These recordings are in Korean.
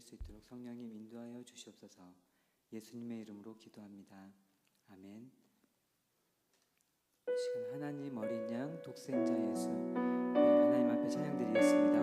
수 있도록 성령님 인도하여 주시옵소서. 예수님의 이름으로 기도합니다. 아멘. 이 시간 하나님 어린 양 독생자 예수, 하나님 앞에 찬양드리겠습니다.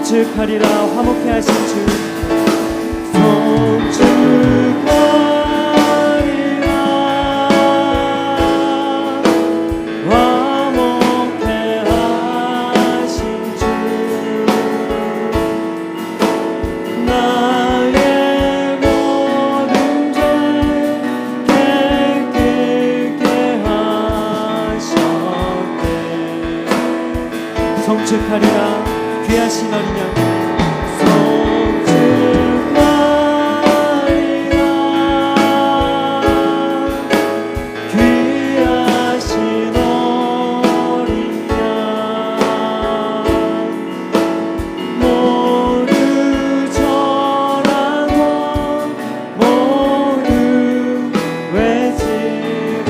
성축하리라 화목케 하신 주 성축하리라 화목케 하신 주 나의 모든 죄 깨끗게 하셨네. 성축하리라 귀하신 어린 양 성축하리라 귀하신 어린 양 모두 절하고 모두 외치리라.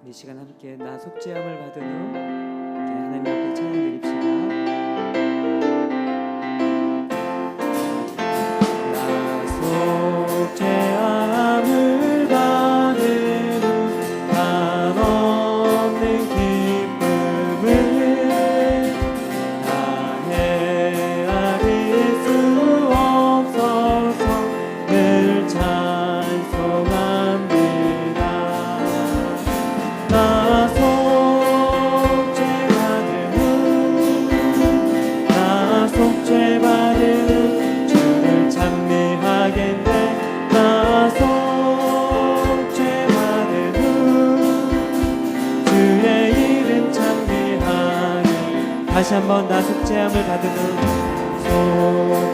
이 시간 함께 나 속죄함을 받은 후 하나님 앞에 찬양드립시다. 한번 나 속죄함을 받은 후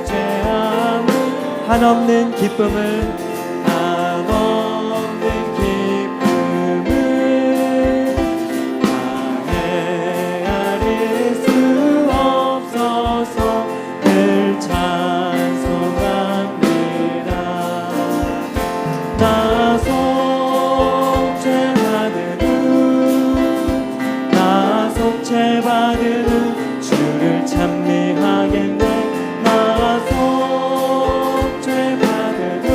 속죄함을 한없는 기쁨을 한없는 기쁨을 다 헤아릴 수 없어서 늘 찬송합니다. 나 속죄받은 후 나 속죄받은 후 주를 찬미하겠네. 나 속죄받은 후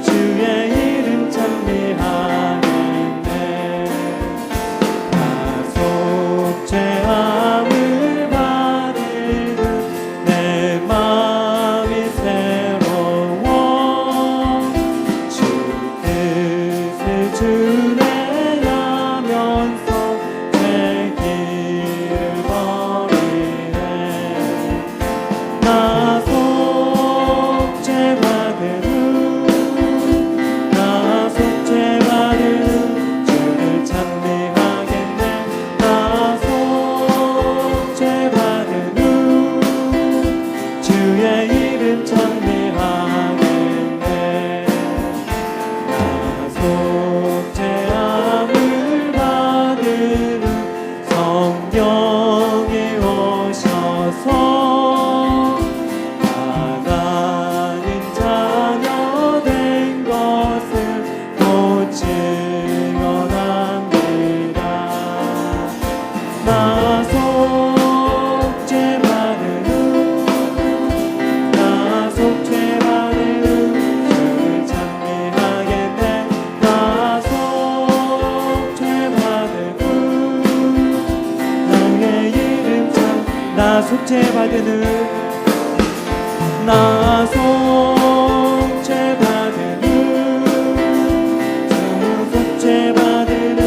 주의 이름 찬미하겠네. 나 속죄함을 받은 후 내 마음이 새로워 주 뜻을 준행하면서 내 길을 버리네. 나 속죄받은 후 나 속죄받은 후 주를 찬미하겠네. 나 속죄받은 후 주의 이름 찬미하겠네. 나 속죄함을 받은 후 성령이 오셔서 하나님 자녀 된 것을 또 증언합니다. 나 속죄받은 후 나 속죄받은 후 주를 찬미하겠네. 나 속죄받은 후 나의 이름 나 속죄받은 후 나 속죄받은 후 주 속죄받은 후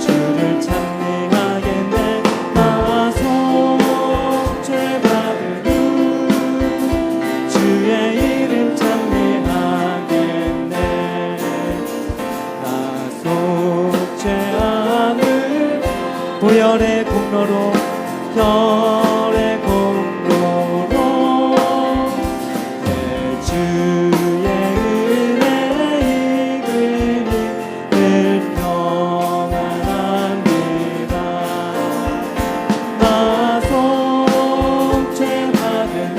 주를 찬미하겠네. 나 속죄받은 후 주의 이름 찬미하겠네. 나 속죄함을 보혈의 공로로 혈의 공로로 내 주의 은혜 이끌리 늘 평안합니다. 나 속죄받은 후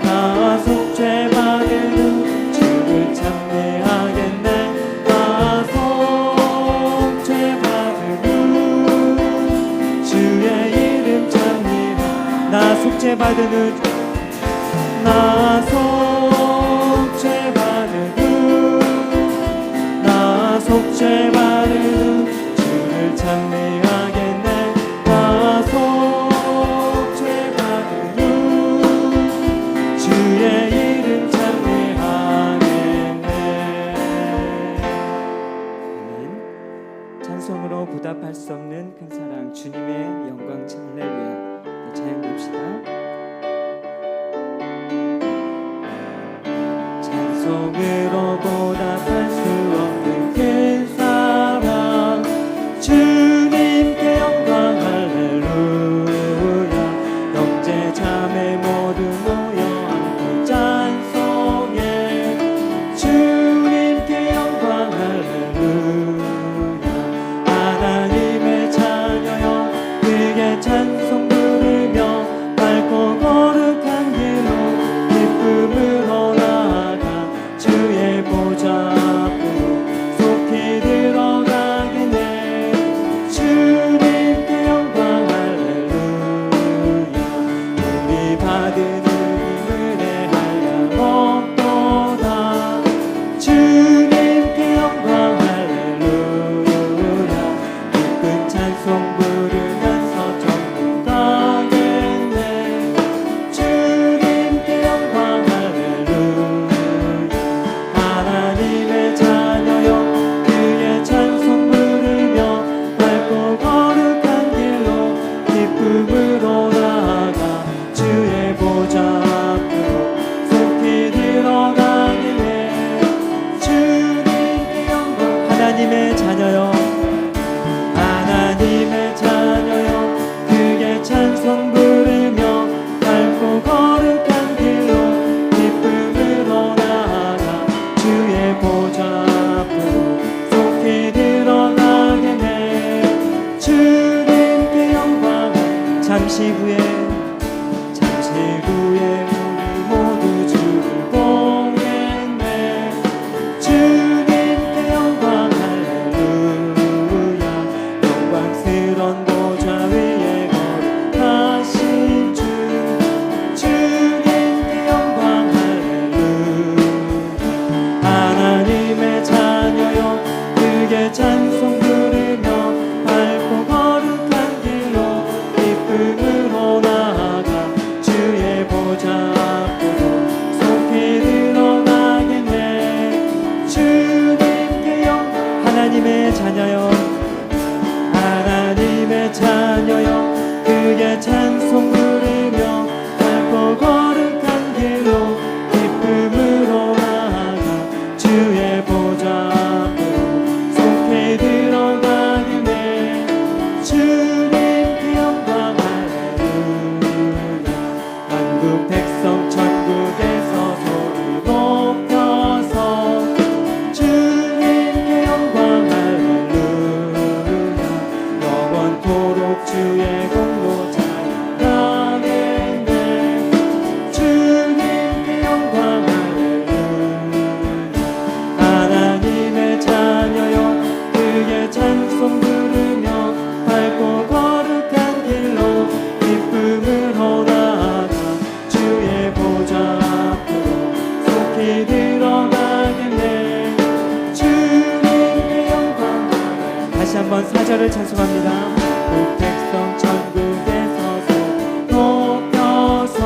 나 속죄받은 후 주를 찬미하겠네. 나 속죄받은 후 주의 이름 찬미하 나 속죄받은 후 나 속죄받은 후 나 속죄받은 후 주를 찬미하겠네. 나 속죄받은 후 주의 이름 찬미하겠네. 아멘. 찬송으로 보답할 수 없는 큰 사랑 주님의 영광 할렐루야. 찬양 봅시다. 찬송으로 보답할 수 없는 큰 사랑 주님께 영광 할렐루야. 형제 자매 모두 모여 함께 찬송해. 주님께 영광 할렐루야. 하나님의 자녀여 그에게 찬송 부르며 밝고 거룩한 길로 기쁨으로 나아가 주의 보좌 잠시 후에 우리 모두 주를 보겠네. 주님께 영광 할렐루야. 영광스런 보좌 위에 거룩하신 주, 주님께 영광 할렐루야. 하나님의 자녀여 크게 찬송 부르며 밝고 거룩한 길로 기쁨으로 나아가 주의 보좌 앞으로 속히 들어가겠네. 주님께 영광. 하나님의 자녀여, 하나님의 자녀여 크게 찬송 부르며 밝고 거룩한 길로 기쁨으로 나아가 주의 보좌 앞으로 속히 들어가겠네. 주님께 영광 할렐루야. 만국 백성 천국에서 소리 높여서 주님께 영광 할렐루야. 영원토록 주의 공로 찬양하겠네. 주님께 영광 할렐루야. 하나님의 자녀여 크게 찬송 부르며 밝고 거룩한 길로 기쁨으로 나아가 주의 보좌 앞으로 속히 들어가겠네. 주님께 영광. 다시 한번 4절을 찬송합니다. 그 백성 천국에서 소리 높여서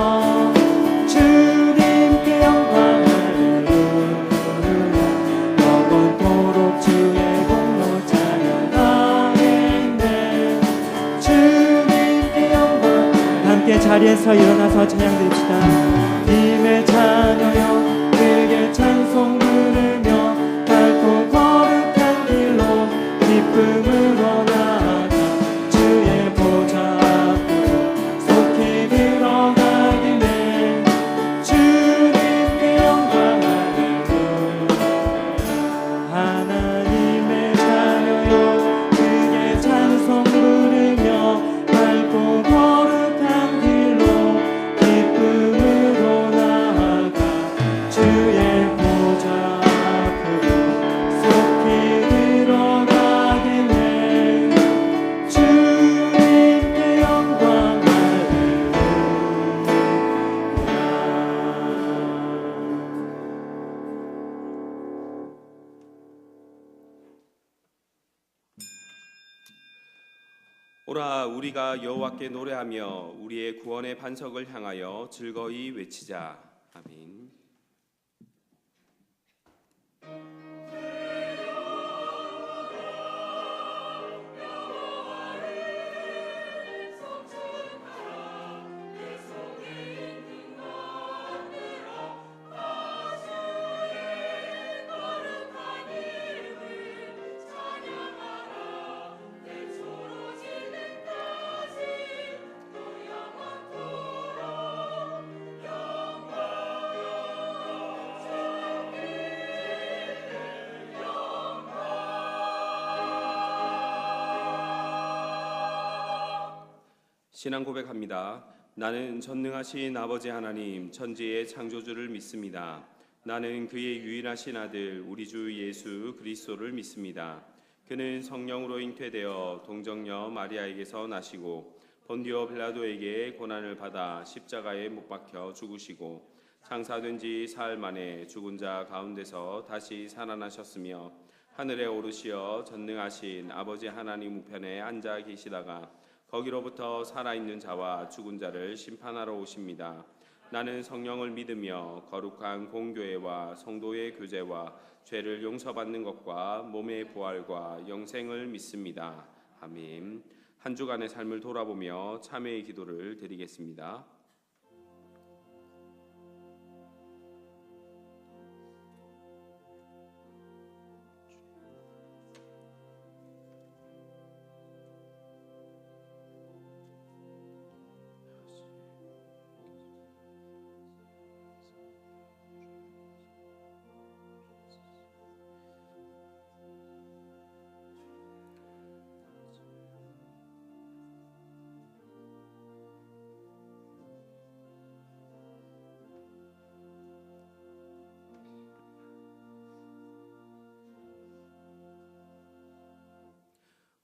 주님께 영광 할렐루야. 영원토록 주의 공로 찬양하겠네. 주님께 영광. 함께 자리에서 일어나서 찬양드립시다. 님의 자녀여 크게 찬송 부르며 밝고 거룩한 길로 기쁨으로 나아가 주의 보좌 앞으로 속히 들어가겠네. 주님께 영광 할렐루야. 하나님의 자녀여 크게 찬송 부르며 밝고 거룩한 길로 기쁨으로 나아가 주의 보좌 앞으로 속히 들어가겠네. 주님께 영광 오라 우리가 여호와께 노래하며 우리의 구원의 반석을 향하여 즐거이 외치자. 아멘. 신앙 고백합니다. 나는 전능하신 아버지 하나님 천지의 창조주를 믿습니다. 나는 그의 유일하신 아들 우리 주 예수 그리스도를 믿습니다. 그는 성령으로 잉태되어 동정녀 마리아에게서 나시고 본디오 빌라도에게 고난을 받아 십자가에 못 박혀 죽으시고 장사된 지 사흘 만에 죽은 자 가운데서 다시 살아나셨으며 하늘에 오르시어 전능하신 아버지 하나님 우편에 앉아 계시다가 거기로부터 살아있는 자와 죽은 자를 심판하러 오십니다. 나는 성령을 믿으며 거룩한 공교회와 성도의 교제와 죄를 용서받는 것과 몸의 부활과 영생을 믿습니다. 아멘. 한 주간의 삶을 돌아보며 참회의 기도를 드리겠습니다.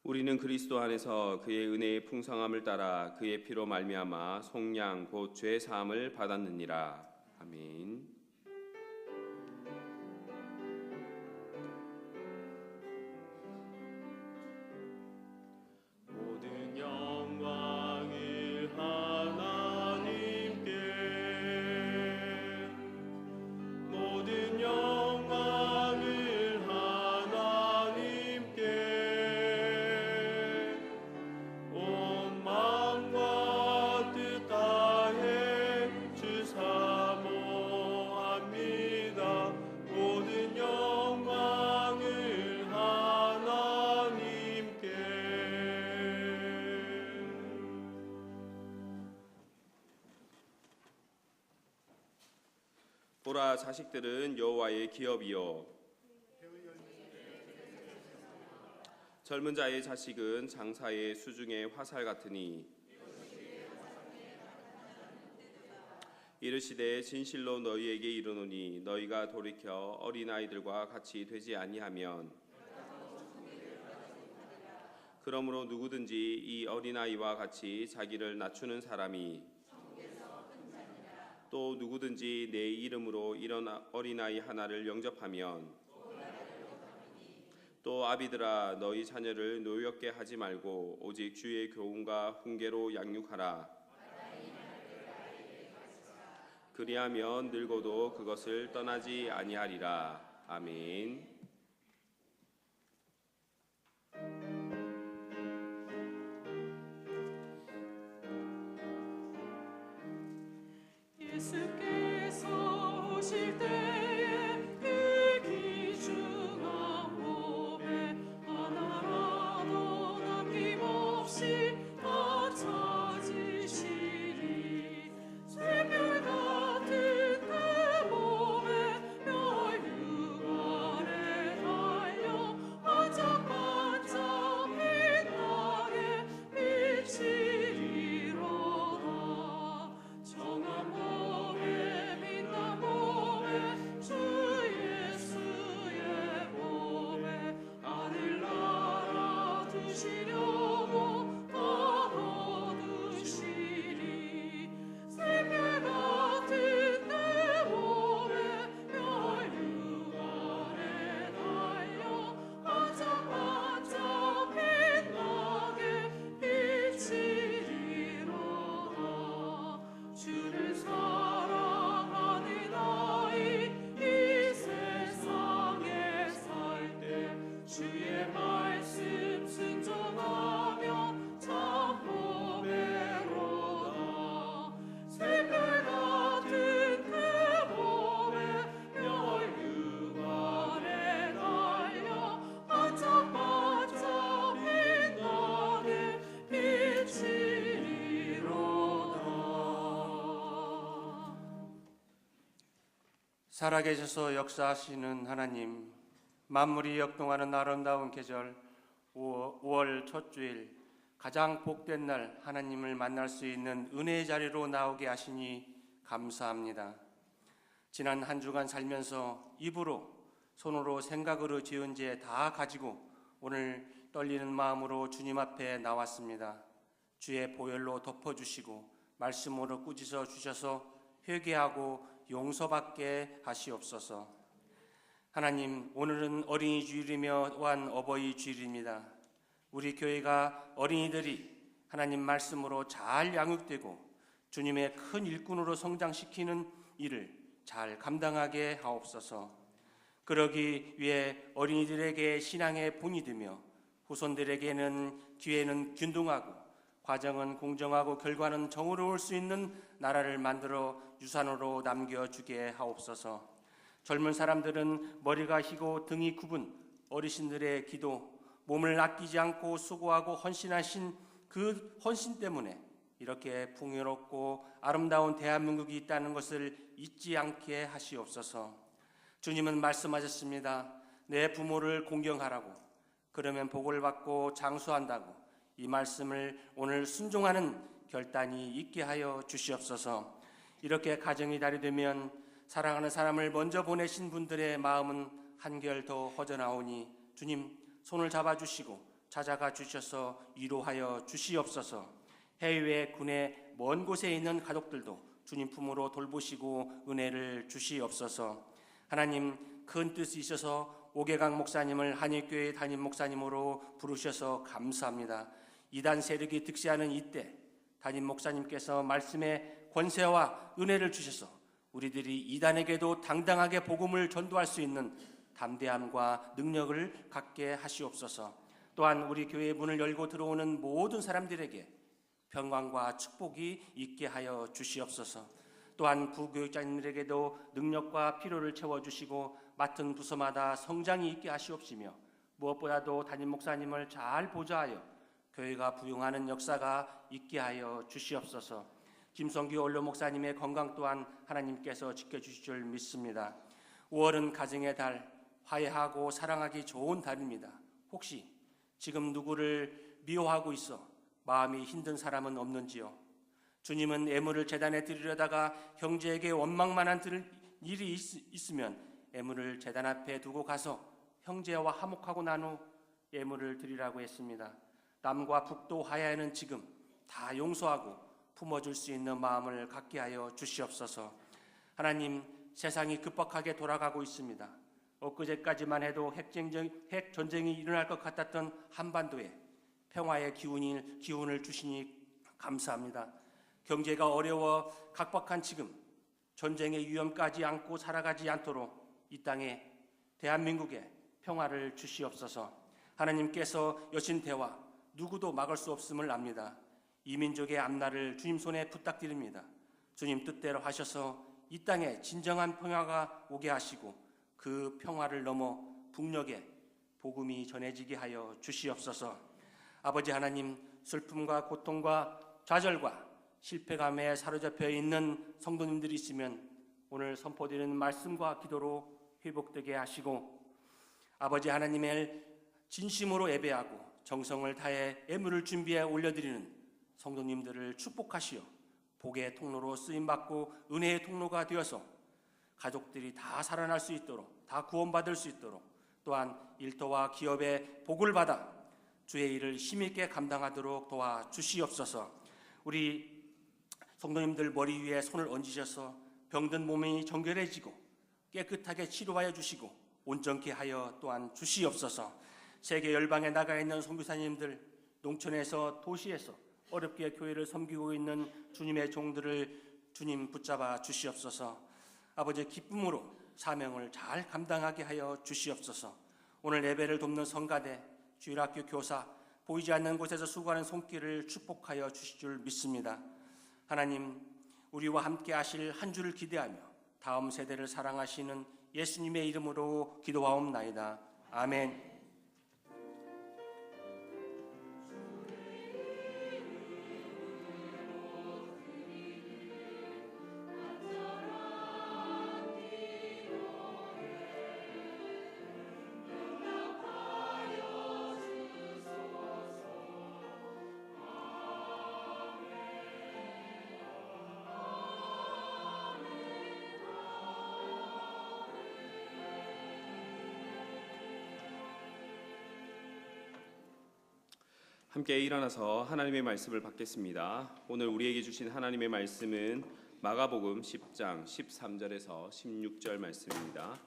우리는 그리스도 안에서 그의 은혜의 풍성함을 따라 그의 피로 말미암아 속량 곧 죄 사함을 받았느니라. 아멘. 모든 영광을 하나님께, 모든 영광을 하나님께, 온 마음과 뜻 다해 주 사모합니다. 모든 영광을 하나님께. 보라, 자식들은 여호와의 기업이요 젊은 자의 자식은 장사의 수중의 화살 같으니 이르시되 진실로 너희에게 이르노니 너희가 돌이켜 어린아이들과 같이 되지 아니하면 그러므로 누구든지 이 어린아이와 같이 자기를 낮추는 사람이 또 누구든지 내 이름으로 이런 어린아이 하나를 영접하면 또 아비들아 너희 자녀를 노엽게 하지 말고 오직 주의 교훈과 훈계로 양육하라. 그리하면 늙어도 그것을 떠나지 아니하리라. 아멘. 예수께서 오실 때에 그 귀중한 몸에 하나라도 남김없이 다 찾으시리. 쇠별 같은 그 몸에 멸류관에 달려 반짝반짝 빛나게 비치리로다. 정한 몸에 빛난 몸에 주 예수의 몸에 하늘나라 두시려고 다 얻으시리. 새별 같은 내 몸에 멸류관에 달려 반짝반짝 빛나게 비치리로다. 주를 사랑하는 아이 이 세상에 살 때 주의 말씀 순종하며 참 보배로다. 새별 같은 그 몸에 멸류관에 달려 반짝반짝 빛나게 비치리로다. 살아계셔서 역사하시는 하나님, 만물이 역동하는 아름다운 계절 5월 첫 주일 가장 복된 날 하나님을 만날 수 있는 은혜의 자리로 나오게 하시니 감사합니다. 지난 한 주간 살면서 입으로 손으로 생각으로 지은 죄 다 가지고 오늘 떨리는 마음으로 주님 앞에 나왔습니다. 주의 보혈로 덮어주시고 말씀으로 꾸짖어 주셔서 회개하고 용서받게 하시옵소서. 하나님, 오늘은 어린이 주일이며 또한 어버이 주일입니다. 우리 교회가 어린이들이 하나님 말씀으로 잘 양육되고 주님의 큰 일꾼으로 성장시키는 일을 잘 감당하게 하옵소서. 그러기 위해 어린이들에게 신앙의 본이 되며 후손들에게는 기회는 균등하고 과정은 공정하고 결과는 정의로울 수 있는 나라를 만들어 유산으로 남겨주게 하옵소서. 젊은 사람들은 머리가 희고 등이 굽은 어르신들의 기도, 몸을 아끼지 않고 수고하고 헌신하신 그 헌신 때문에 이렇게 풍요롭고 아름다운 대한민국이 있다는 것을 잊지 않게 하시옵소서. 주님은 말씀하셨습니다. 내 부모를 공경하라고, 그러면 복을 받고 장수한다고. 이 말씀을 오늘 순종하는 결단이 있게 하여 주시옵소서. 이렇게 가정이 달이 되면 사랑하는 사람을 먼저 보내신 분들의 마음은 한결 더 허전하오니 주님 손을 잡아주시고 찾아가 주셔서 위로하여 주시옵소서. 해외 군의 먼 곳에 있는 가족들도 주님 품으로 돌보시고 은혜를 주시옵소서. 하나님, 큰 뜻이 있어서 오계강 목사님을 한일교회 담임 목사님으로 부르셔서 감사합니다. 이단 세력이 득세하는 이때 담임 목사님께서 말씀의 권세와 은혜를 주셔서 우리들이 이단에게도 당당하게 복음을 전도할 수 있는 담대함과 능력을 갖게 하시옵소서. 또한 우리 교회의 문을 열고 들어오는 모든 사람들에게 평강과 축복이 있게 하여 주시옵소서. 또한 부교육자님들에게도 능력과 필요를 채워주시고 맡은 부서마다 성장이 있게 하시옵시며 무엇보다도 담임 목사님을 잘 보좌하여 교회가 부흥하는 역사가 있게 하여 주시옵소서. 김성규 원로 목사님의 건강 또한 하나님께서 지켜주실 줄 믿습니다. 5월은 가정의 달, 화해하고 사랑하기 좋은 달입니다. 혹시 지금 누구를 미워하고 있어 마음이 힘든 사람은 없는지요? 주님은 예물을 제단에 드리려다가 형제에게 원망만한 일이 있으면 예물을 제단 앞에 두고 가서 형제와 화목하고 난 후 예물을 드리라고 했습니다. 남과 북도 화해하는 지금 다 용서하고 품어줄 수 있는 마음을 갖게 하여 주시옵소서. 하나님, 세상이 급박하게 돌아가고 있습니다. 엊그제까지만 해도 핵 전쟁이 일어날 것 같았던 한반도에 평화의 기운을 주시니 감사합니다. 경제가 어려워 각박한 지금 전쟁의 위험까지 안고 살아가지 않도록 이 땅에 대한민국에 평화를 주시옵소서. 하나님께서 여신 대화 누구도 막을 수 없음을 압니다. 이 민족의 앞날을 주님 손에 부탁드립니다. 주님 뜻대로 하셔서 이 땅에 진정한 평화가 오게 하시고 그 평화를 넘어 북녘에 복음이 전해지게 하여 주시옵소서. 아버지 하나님, 슬픔과 고통과 좌절과 실패감에 사로잡혀 있는 성도님들이 있으면 오늘 선포드리는 말씀과 기도로 회복되게 하시고 아버지 하나님을 진심으로 예배하고 정성을 다해 예물을 준비해 올려드리는 성도님들을 축복하시어 복의 통로로 쓰임받고 은혜의 통로가 되어서 가족들이 다 살아날 수 있도록, 다 구원받을 수 있도록, 또한 일터와 기업의 복을 받아 주의 일을 힘있게 감당하도록 도와주시옵소서. 우리 성도님들 머리 위에 손을 얹으셔서 병든 몸이 정결해지고 깨끗하게 치료하여 주시고 온전케 하여 또한 주시옵소서. 세계 열방에 나가 있는 선교사님들, 농촌에서 도시에서 어렵게 교회를 섬기고 있는 주님의 종들을 주님 붙잡아 주시옵소서. 아버지, 기쁨으로 사명을 잘 감당하게 하여 주시옵소서. 오늘 예배를 돕는 성가대, 주일학교 교사, 보이지 않는 곳에서 수고하는 손길을 축복하여 주실 줄 믿습니다. 하나님, 우리와 함께 하실 한 주를 기대하며 다음 세대를 사랑하시는 예수님의 이름으로 기도하옵나이다. 아멘. 함께 일어나서 하나님의 말씀을 받겠습니다. 오늘 우리에게 주신 하나님의 말씀은 마가복음 10장 13절에서 16절 말씀입니다.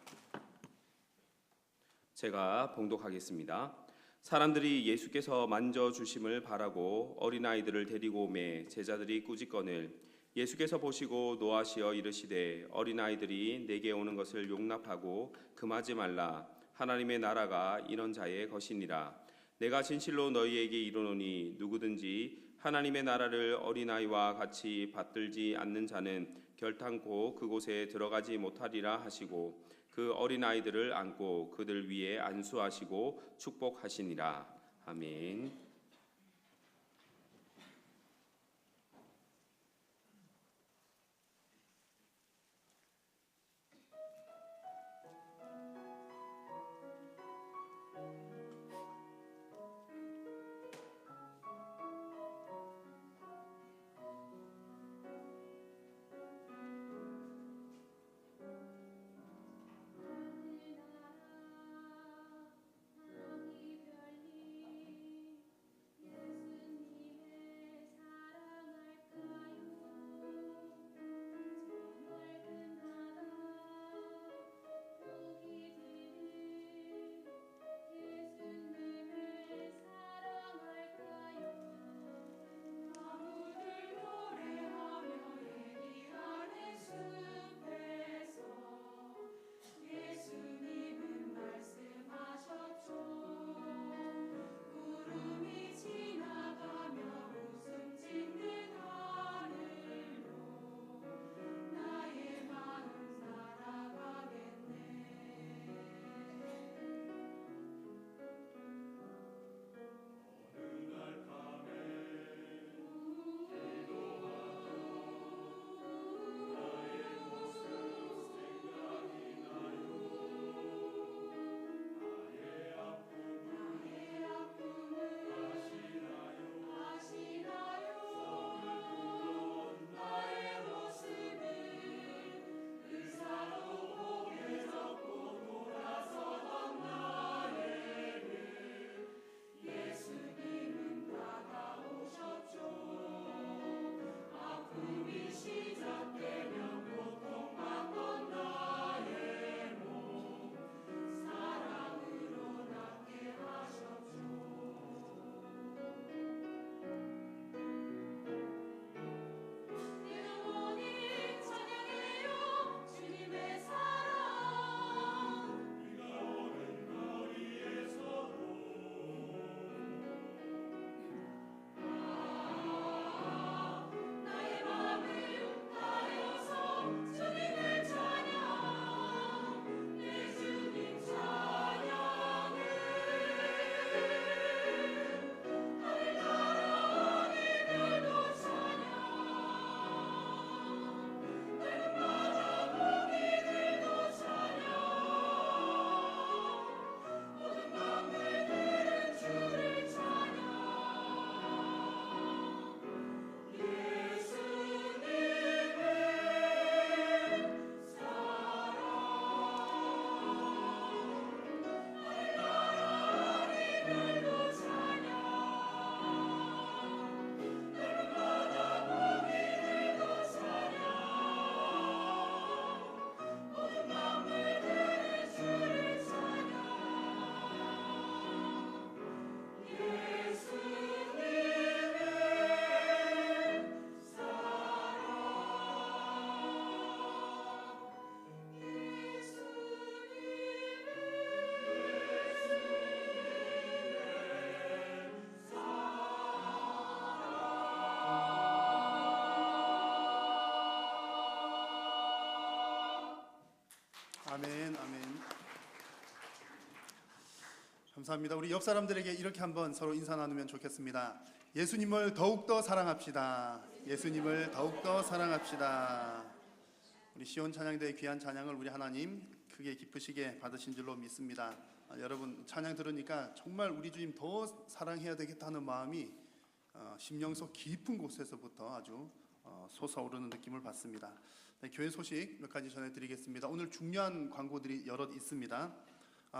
제가 봉독하겠습니다. 사람들이 예수께서 만져주심을 바라고 어린아이들을 데리고 오매 제자들이 꾸짖거늘 예수께서 보시고 노하시어 이르시되 어린아이들이 내게 오는 것을 용납하고 금하지 말라. 하나님의 나라가 이런 자의 것이니라. 내가 진실로 너희에게 이르노니 누구든지 하나님의 나라를 어린아이와 같이 받들지 않는 자는 결탄코 그곳에 들어가지 못하리라 하시고 그 어린아이들을 안고 그들 위에 안수하시고 축복하시니라. 아멘. 아멘, 아멘. 감사합니다. 우리 옆 사람들에게 이렇게 한번 서로 인사 나누면 좋겠습니다. 예수님을 더욱더 사랑합시다. 예수님을 더욱더 사랑합시다. 우리 시온 찬양대의 귀한 찬양을 우리 하나님 크게 기쁘시게 받으신 줄로 믿습니다. 여러분 찬양 들으니까 정말 우리 주님 더 사랑해야 되겠다는 마음이 심령 속 깊은 곳에서부터 아주 솟아오르는 느낌을 받습니다. 네, 교회 소식 몇 가지 전해드리겠습니다. 오늘 중요한 광고들이 여럿 있습니다.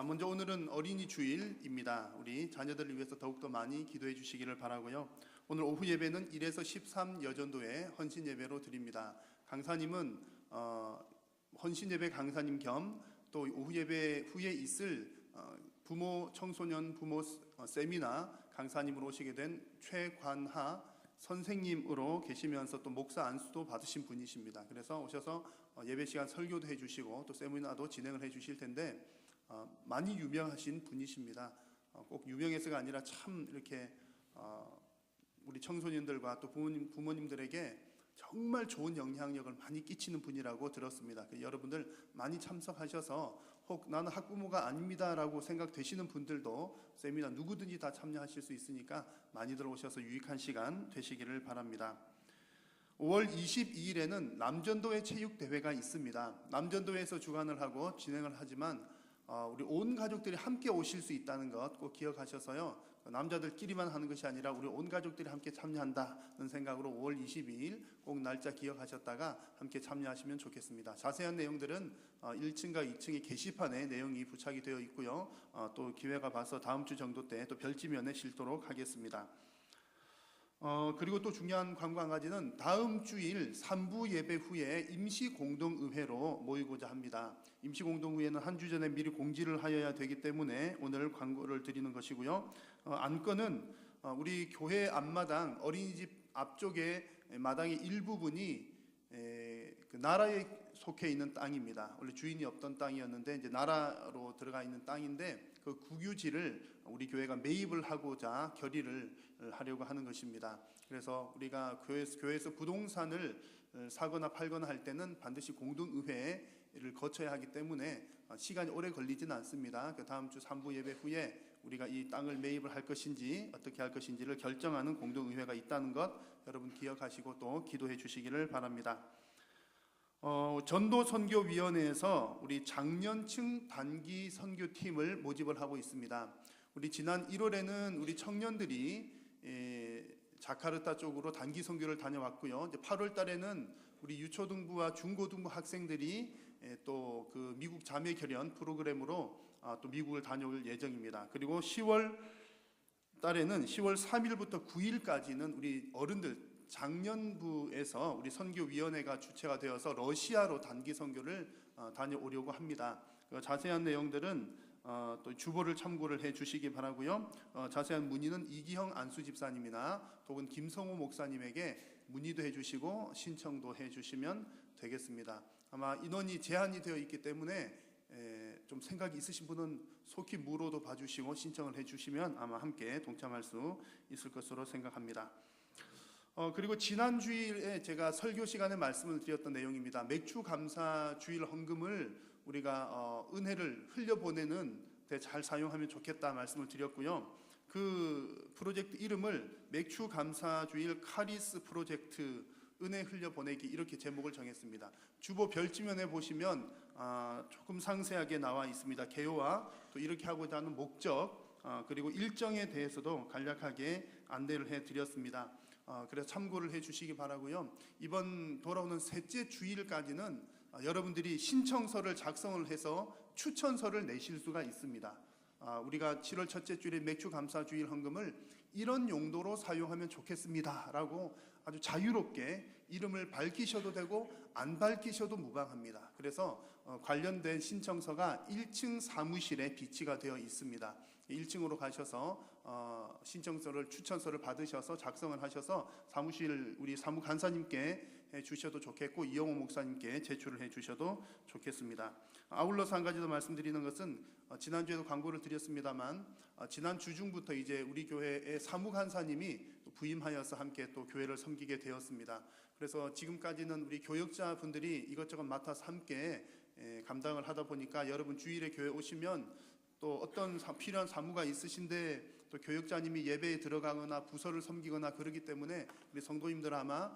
먼저 오늘은 어린이 주일입니다. 우리 자녀들을 위해서 더욱더 많이 기도해 주시기를 바라고요. 오늘 오후 예배는 1에서 13 여전도에 헌신 예배로 드립니다. 강사님은 헌신 예배 강사님 겸 또 오후 예배 후에 있을 부모 청소년 부모 세미나 강사님으로 오시게 된 최관하 선생님으로 계시면서 또 목사 안수도 받으신 분이십니다. 그래서 오셔서 예배 시간 설교도 해주시고 또 세미나도 진행을 해주실 텐데 많이 유명하신 분이십니다. 꼭 유명해서가 아니라 참 이렇게 우리 청소년들과 또 부모님들에게 정말 좋은 영향력을 많이 끼치는 분이라고 들었습니다. 여러분들 많이 참석하셔서 혹 나는 학부모가 아닙니다라고 생각되시는 분들도 세미나 누구든지 다 참여하실 수 있으니까 많이들 오셔서 유익한 시간 되시기를 바랍니다. 5월 22일에는 남전도회 체육대회가 있습니다. 남전도회에서 주관을 하고 진행을 하지만 우리 온 가족들이 함께 오실 수 있다는 것 꼭 기억하셔서요. 남자들끼리만 하는 것이 아니라 우리 온 가족들이 함께 참여한다는 생각으로 5월 22일 꼭 날짜 기억하셨다가 함께 참여하시면 좋겠습니다. 자세한 내용들은 1층과 2층의 게시판에 내용이 부착이 되어 있고요. 또 기회가 봐서 다음 주 정도 때 또 별지면에 실도록 하겠습니다. 그리고 또 중요한 광고 한 가지는 다음 주일 3부 예배 후에 임시공동의회로 모이고자 합니다. 임시공동의회는 한 주 전에 미리 공지를 하여야 되기 때문에 오늘 광고를 드리는 것이고요. 안건은 우리 교회 앞마당 어린이집 앞쪽에 마당의 일부분이 그 나라에 속해 있는 땅입니다. 원래 주인이 없던 땅이었는데 이제 나라로 들어가 있는 땅인데 그 국유지를 우리 교회가 매입을 하고자 결의를 하려고 하는 것입니다. 그래서 우리가 교회에서 부동산을 사거나 팔거나 할 때는 반드시 공동의회를 거쳐야 하기 때문에 시간이 오래 걸리지는 않습니다. 그 다음 주 3부 예배 후에 우리가 이 땅을 매입을 할 것인지 어떻게 할 것인지를 결정하는 공동의회가 있다는 것 여러분 기억하시고 또 기도해 주시기를 바랍니다. 전도선교위원회에서 우리 장년층 단기 선교팀을 모집을 하고 있습니다. 우리 지난 1월에는 우리 청년들이 자카르타 쪽으로 단기 선교를 다녀왔고요. 이제 8월 달에는 우리 유초등부와 중고등부 학생들이 또 그 미국 자매 결연 프로그램으로 또 미국을 다녀올 예정입니다. 그리고 10월 달에는 10월 3일부터 9일까지는 우리 어른들 장년부에서 우리 선교위원회가 주체가 되어서 러시아로 단기 선교를 다녀오려고 합니다. 자세한 내용들은 또 주보를 참고를 해 주시기 바라고요. 자세한 문의는 이기형 안수 집사님이나 혹은 김성호 목사님에게 문의도 해 주시고 신청도 해 주시면 되겠습니다. 아마 인원이 제한이 되어 있기 때문에 좀 생각이 있으신 분은 속히 무로도 봐주시고 신청을 해 주시면 아마 함께 동참할 수 있을 것으로 생각합니다. 그리고 지난 주일에 제가 설교 시간에 말씀을 드렸던 내용입니다. 맥주 감사 주일 헌금을 우리가 은혜를 흘려보내는 데 잘 사용하면 좋겠다 말씀을 드렸고요. 그 프로젝트 이름을 맥주 감사 주일 카리스 프로젝트 은혜 흘려보내기 이렇게 제목을 정했습니다. 주보 별지면에 보시면 조금 상세하게 나와 있습니다. 개요와 또 이렇게 하고자 하는 목적 그리고 일정에 대해서도 간략하게 안내를 해드렸습니다. 그래서 참고를 해주시기 바라고요. 이번 돌아오는 셋째 주일까지는 여러분들이 신청서를 작성을 해서 추천서를 내실 수가 있습니다. 우리가 7월 첫째 주일에 맥주 감사 주일 헌금을 이런 용도로 사용하면 좋겠습니다 라고 아주 자유롭게 이름을 밝히셔도 되고 안 밝히셔도 무방합니다. 그래서 관련된 신청서가 1층 사무실에 비치가 되어 있습니다. 1층으로 가셔서 신청서를 추천서를 받으셔서 작성을 하셔서 사무실 우리 사무 간사님께 해 주셔도 좋겠고 이영호 목사님께 제출을 해 주셔도 좋겠습니다. 아울러서 한 가지 더 말씀드리는 것은 지난주에도 광고를 드렸습니다만 지난 주중부터 이제 우리 교회의 사무 간사님이 부임하여서 함께 또 교회를 섬기게 되었습니다. 그래서 지금까지는 우리 교역자 분들이 이것저것 맡아서 함께 감당을 하다 보니까 여러분 주일에 교회 오시면 또 어떤 필요한 사무가 있으신데 또 교역자님이 예배에 들어가거나 부서를 섬기거나 그러기 때문에 우리 성도님들 아마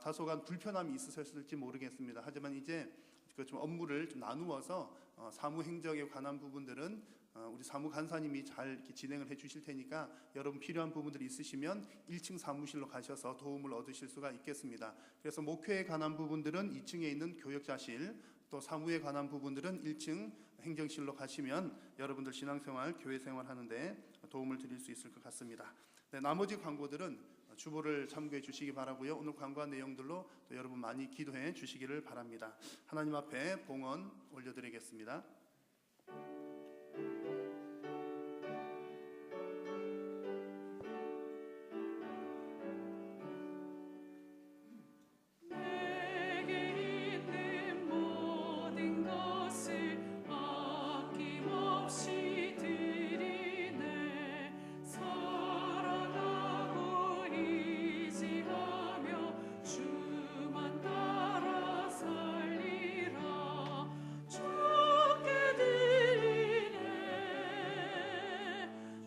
다소간 불편함이 있으셨을지 모르겠습니다. 하지만 이제 그 좀 업무를 좀 나누어서 사무 행정에 관한 부분들은 우리 사무 간사님이 잘 이렇게 진행을 해주실 테니까 여러분 필요한 부분들이 있으시면 1층 사무실로 가셔서 도움을 얻으실 수가 있겠습니다. 그래서 목회에 관한 부분들은 2층에 있는 교역자실, 또 사무에 관한 부분들은 1층 행정실로 가시면 여러분들 신앙생활, 교회생활 하는데 도움을 드릴 수 있을 것 같습니다. 네, 나머지 광고들은 주보를 참고해 주시기 바라고요. 오늘 광고한 내용들로 또 여러분 많이 기도해 주시기를 바랍니다. 하나님 앞에 봉헌 올려드리겠습니다. 내게 있는 모든 것을 아낌없이 드리네. 사랑하고 의지하며 주만 따라 살리라. 주께 드리네,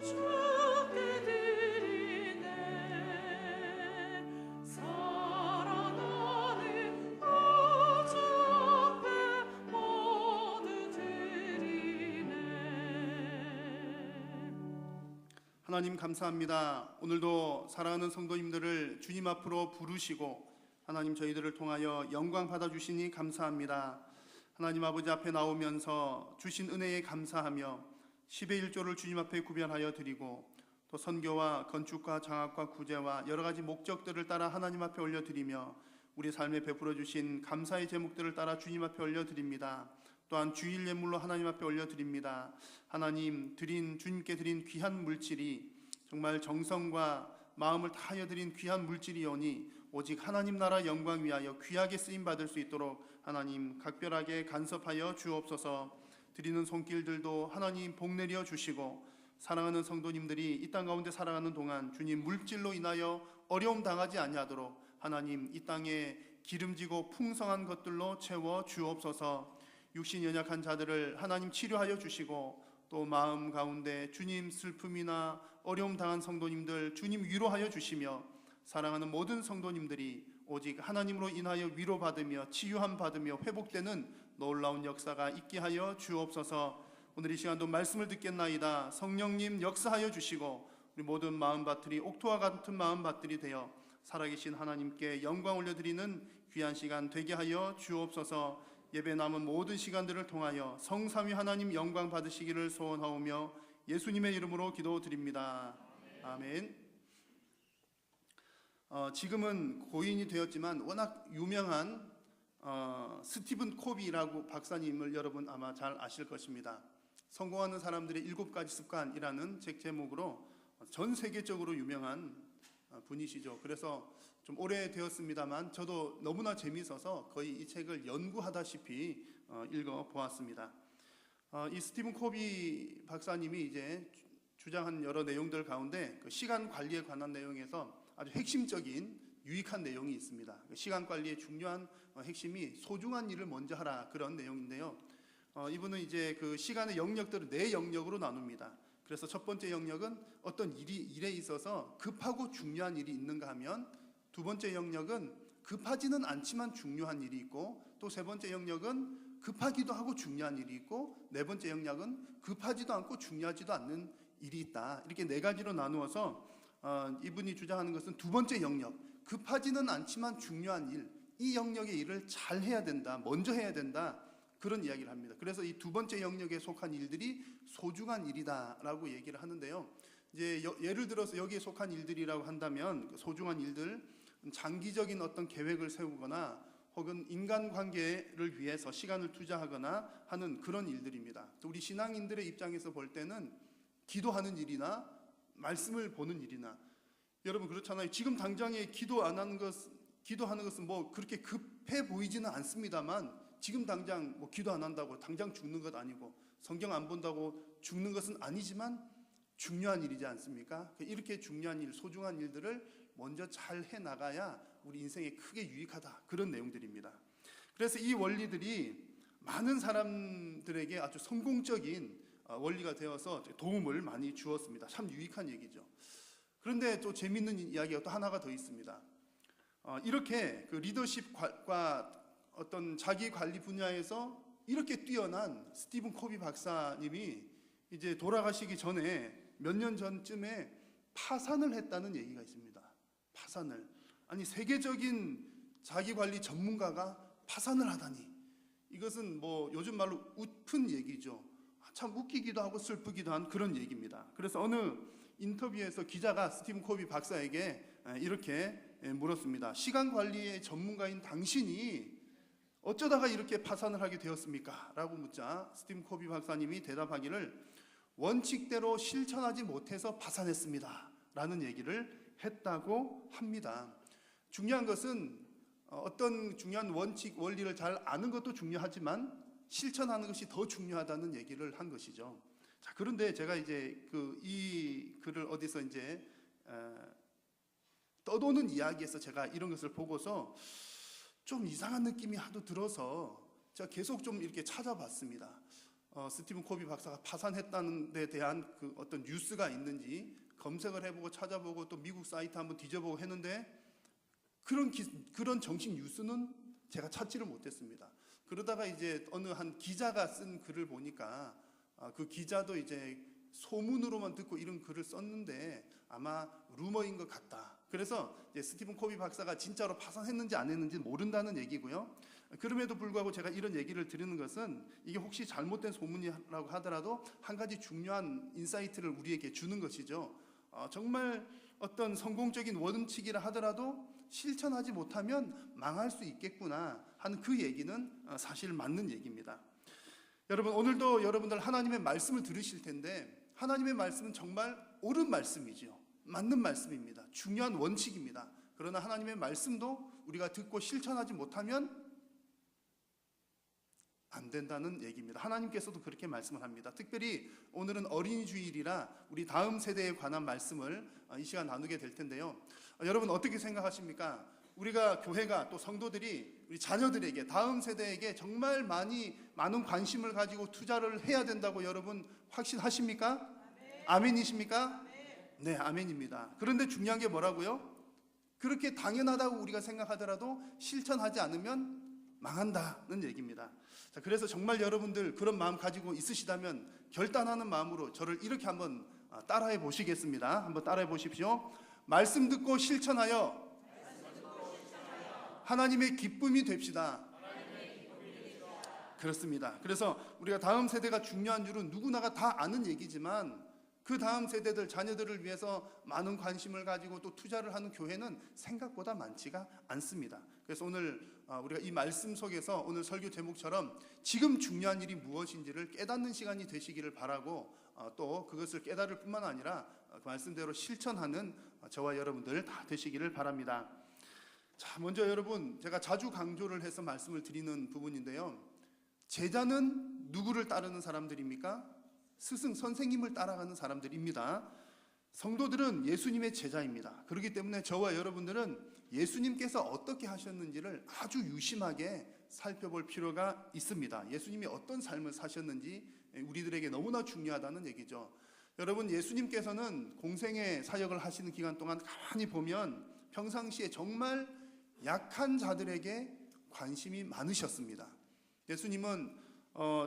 주께 드리네. 사랑하는 구주 앞에 모두 드리네. 하나님 감사합니다. 오늘도 사랑하는 성도님들을 주님 앞으로 부르시고 하나님 저희들을 통하여 영광 받아주시니 감사합니다. 하나님 아버지 앞에 나오면서 주신 은혜에 감사하며 10의 1조를 주님 앞에 구별하여 드리고 또 선교와 건축과 장학과 구제와 여러 가지 목적들을 따라 하나님 앞에 올려드리며 우리 삶에 베풀어 주신 감사의 제목들을 따라 주님 앞에 올려드립니다. 또한 주일 예물로 하나님 앞에 올려드립니다. 하나님 주님께 드린 귀한 물질이 정말 정성과 마음을 다하여 드린 귀한 물질이오니 오직 하나님 나라 영광 위하여 귀하게 쓰임 받을 수 있도록 하나님 각별하게 간섭하여 주옵소서. 드리는 손길들도 하나님 복 내려 주시고 사랑하는 성도님들이 이 땅 가운데 살아가는 동안 주님 물질로 인하여 어려움 당하지 아니하도록 하나님 이 땅에 기름지고 풍성한 것들로 채워 주옵소서. 육신 연약한 자들을 하나님 치료하여 주시고 또 마음 가운데 주님 슬픔이나 어려움 당한 성도님들 주님 위로하여 주시며 사랑하는 모든 성도님들이 오직 하나님으로 인하여 위로받으며 치유함 받으며 회복되는 놀라운 역사가 있게 하여 주옵소서. 오늘 이 시간도 말씀을 듣겠나이다. 성령님 역사하여 주시고 우리 모든 마음밭들이 옥토와 같은 마음밭들이 되어 살아계신 하나님께 영광 올려드리는 귀한 시간 되게 하여 주옵소서. 예배 남은 모든 시간들을 통하여 성삼위 하나님 영광 받으시기를 소원하오며 예수님의 이름으로 기도드립니다. 아멘. 지금은 고인이 되었지만 워낙 유명한 스티븐 코비라고 박사님을 여러분 아마 잘 아실 것입니다. 성공하는 사람들의 7가지 습관이라는 책 제목으로 전 세계적으로 유명한 분이시죠. 그래서 좀 오래되었습니다만 저도 너무나 재미있어서 거의 이 책을 연구하다시피 읽어보았습니다. 이 스티븐 코비 박사님이 이제 주장한 여러 내용들 가운데 그 시간 관리에 관한 내용에서 아주 핵심적인 유익한 내용이 있습니다. 시간 관리의 중요한 핵심이 소중한 일을 먼저 하라, 그런 내용인데요. 이분은 이제 그 시간의 영역들을 4영역으로 나눕니다. 그래서 첫 번째 영역은 어떤 일에 있어서 급하고 중요한 일이 있는가 하면, 두 번째 영역은 급하지는 않지만 중요한 일이 있고, 또 세 번째 영역은 급하기도 하고 중요한 일이 있고, 네 번째 영역은 급하지도 않고 중요하지도 않는 일이 있다. 이렇게 4가지로 나누어서 이분이 주장하는 것은 두 번째 영역, 급하지는 않지만 중요한 일, 이 영역의 일을 잘 해야 된다, 먼저 해야 된다, 그런 이야기를 합니다. 그래서 이 두 번째 영역에 속한 일들이 소중한 일이다라고 얘기를 하는데요. 이제 예를 들어서 여기에 속한 일들이라고 한다면, 소중한 일들, 장기적인 어떤 계획을 세우거나 혹은 인간관계를 위해서 시간을 투자하거나 하는 그런 일들입니다. 또 우리 신앙인들의 입장에서 볼 때는 기도하는 일이나 말씀을 보는 일이나, 여러분 그렇잖아요. 지금 당장에 기도하는 것은 뭐 그렇게 급해 보이지는 않습니다만, 지금 당장 뭐 기도 안 한다고 당장 죽는 것 아니고, 성경 안 본다고 죽는 것은 아니지만 중요한 일이지 않습니까? 이렇게 중요한 일, 소중한 일들을 먼저 잘 해나가야 우리 인생에 크게 유익하다, 그런 내용들입니다. 그래서 이 원리들이 많은 사람들에게 아주 성공적인 원리가 되어서 도움을 많이 주었습니다. 참 유익한 얘기죠. 그런데 또 재밌는 이야기가 또 하나가 더 있습니다. 이렇게 그 리더십과 어떤 자기 관리 분야에서 이렇게 뛰어난 스티븐 코비 박사님이 이제 돌아가시기 전에 몇 년 전쯤에 파산을 했다는 얘기가 있습니다. 파산을. 아니, 세계적인 자기 관리 전문가가 파산을 하다니. 이것은 뭐 요즘 말로 웃픈 얘기죠. 참 웃기기도 하고 슬프기도 한 그런 얘기입니다. 그래서 어느 인터뷰에서 기자가 스티븐 코비 박사에게 이렇게 물었습니다. 시간 관리의 전문가인 당신이 어쩌다가 이렇게 파산을 하게 되었습니까? 라고 묻자 스티븐 코비 박사님이 대답하기를 원칙대로 실천하지 못해서 파산했습니다. 라는 얘기를 했다고 합니다. 중요한 것은 어떤 중요한 원칙, 원리를 잘 아는 것도 중요하지만 실천하는 것이 더 중요하다는 얘기를 한 것이죠. 자, 그런데 제가 이제 이 글을 어디서 이제 떠도는 이야기에서 제가 이런 것을 보고서 좀 이상한 느낌이 하도 들어서 제가 계속 좀 이렇게 찾아봤습니다. 스티븐 코비 박사가 파산했다는 데 대한 그 어떤 뉴스가 있는지 검색을 해보고 찾아보고 또 미국 사이트 한번 뒤져보고 했는데 그런 정식 뉴스는 제가 찾지를 못했습니다. 그러다가 이제 어느 한 기자가 쓴 글을 보니까 그 기자도 이제 소문으로만 듣고 이런 글을 썼는데 아마 루머인 것 같다. 그래서 이제 스티븐 코비 박사가 진짜로 파산했는지 안 했는지 모른다는 얘기고요. 그럼에도 불구하고 제가 이런 얘기를 드리는 것은 이게 혹시 잘못된 소문이라고 하더라도 한 가지 중요한 인사이트를 우리에게 주는 것이죠. 정말 어떤 성공적인 원칙이라 하더라도 실천하지 못하면 망할 수 있겠구나 하는 그 얘기는 사실 맞는 얘기입니다. 여러분, 오늘도 여러분들 하나님의 말씀을 들으실 텐데 하나님의 말씀은 정말 옳은 말씀이죠. 맞는 말씀입니다. 중요한 원칙입니다. 그러나 하나님의 말씀도 우리가 듣고 실천하지 못하면 안 된다는 얘기입니다. 하나님께서도 그렇게 말씀을 합니다. 특별히 오늘은 어린이 주일이라 우리 다음 세대에 관한 말씀을 이 시간 나누게 될 텐데요. 여러분 어떻게 생각하십니까? 우리가 교회가 또 성도들이 우리 자녀들에게 다음 세대에게 정말 많은 관심을 가지고 투자를 해야 된다고 여러분 확신하십니까? 아멘이십니까? 네, 아멘입니다. 그런데 중요한 게 뭐라고요? 그렇게 당연하다고 우리가 생각하더라도 실천하지 않으면 망한다는 얘기입니다. 자, 그래서 정말 여러분들 그런 마음 가지고 있으시다면 결단하는 마음으로 저를 이렇게 한번 따라해 보시겠습니다. 한번 따라해 보십시오. 말씀 듣고 실천하여 하나님의 기쁨이 됩시다. 그렇습니다. 그래서 우리가 다음 세대가 중요한 줄은 누구나가 다 아는 얘기지만 그 다음 세대들 자녀들을 위해서 많은 관심을 가지고 또 투자를 하는 교회는 생각보다 많지가 않습니다. 그래서 오늘 우리가 이 말씀 속에서 오늘 설교 제목처럼 지금 중요한 일이 무엇인지를 깨닫는 시간이 되시기를 바라고 또 그것을 깨달을 뿐만 아니라 그 말씀대로 실천하는 저와 여러분들 다 되시기를 바랍니다. 자, 먼저 여러분 제가 자주 강조를 해서 말씀을 드리는 부분인데요. 제자는 누구를 따르는 사람들입니까? 스승, 선생님을 따라가는 사람들입니다. 성도들은 예수님의 제자입니다. 그렇기 때문에 저와 여러분들은 예수님께서 어떻게 하셨는지를 아주 유심하게 살펴볼 필요가 있습니다. 예수님이 어떤 삶을 사셨는지 우리들에게 너무나 중요하다는 얘기죠. 여러분, 예수님께서는 공생의 사역을 하시는 기간 동안 가만히 보면 평상시에 정말 약한 자들에게 관심이 많으셨습니다. 예수님은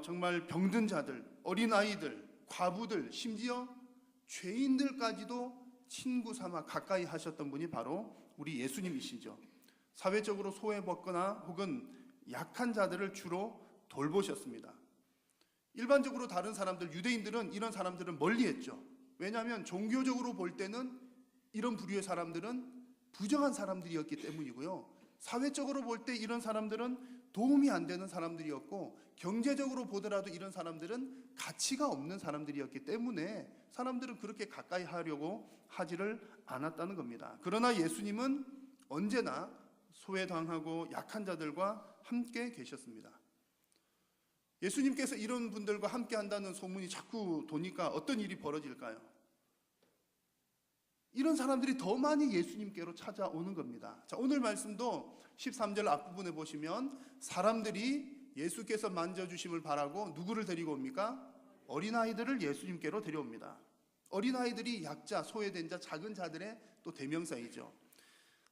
정말 병든 자들, 어린아이들, 과부들, 심지어 죄인들까지도 친구 삼아 가까이 하셨던 분이 바로 우리 예수님이시죠. 사회적으로 소외받거나 혹은 약한 자들을 주로 돌보셨습니다. 일반적으로 다른 사람들, 유대인들은 이런 사람들을 멀리했죠. 왜냐하면 종교적으로 볼 때는 이런 부류의 사람들은 부정한 사람들이었기 때문이고요. 사회적으로 볼 때 이런 사람들은 도움이 안 되는 사람들이었고 경제적으로 보더라도 이런 사람들은 가치가 없는 사람들이었기 때문에 사람들은 그렇게 가까이 하려고 하지를 않았다는 겁니다. 그러나 예수님은 언제나 소외당하고 약한 자들과 함께 계셨습니다. 예수님께서 이런 분들과 함께 한다는 소문이 자꾸 도니까 어떤 일이 벌어질까요? 이런 사람들이 더 많이 예수님께로 찾아오는 겁니다. 자, 오늘 말씀도 13절 앞부분에 보시면 사람들이 예수께서 만져주심을 바라고 누구를 데리고 옵니까? 어린아이들을 예수님께로 데려옵니다. 어린아이들이 약자, 소외된 자, 작은 자들의 또 대명사이죠.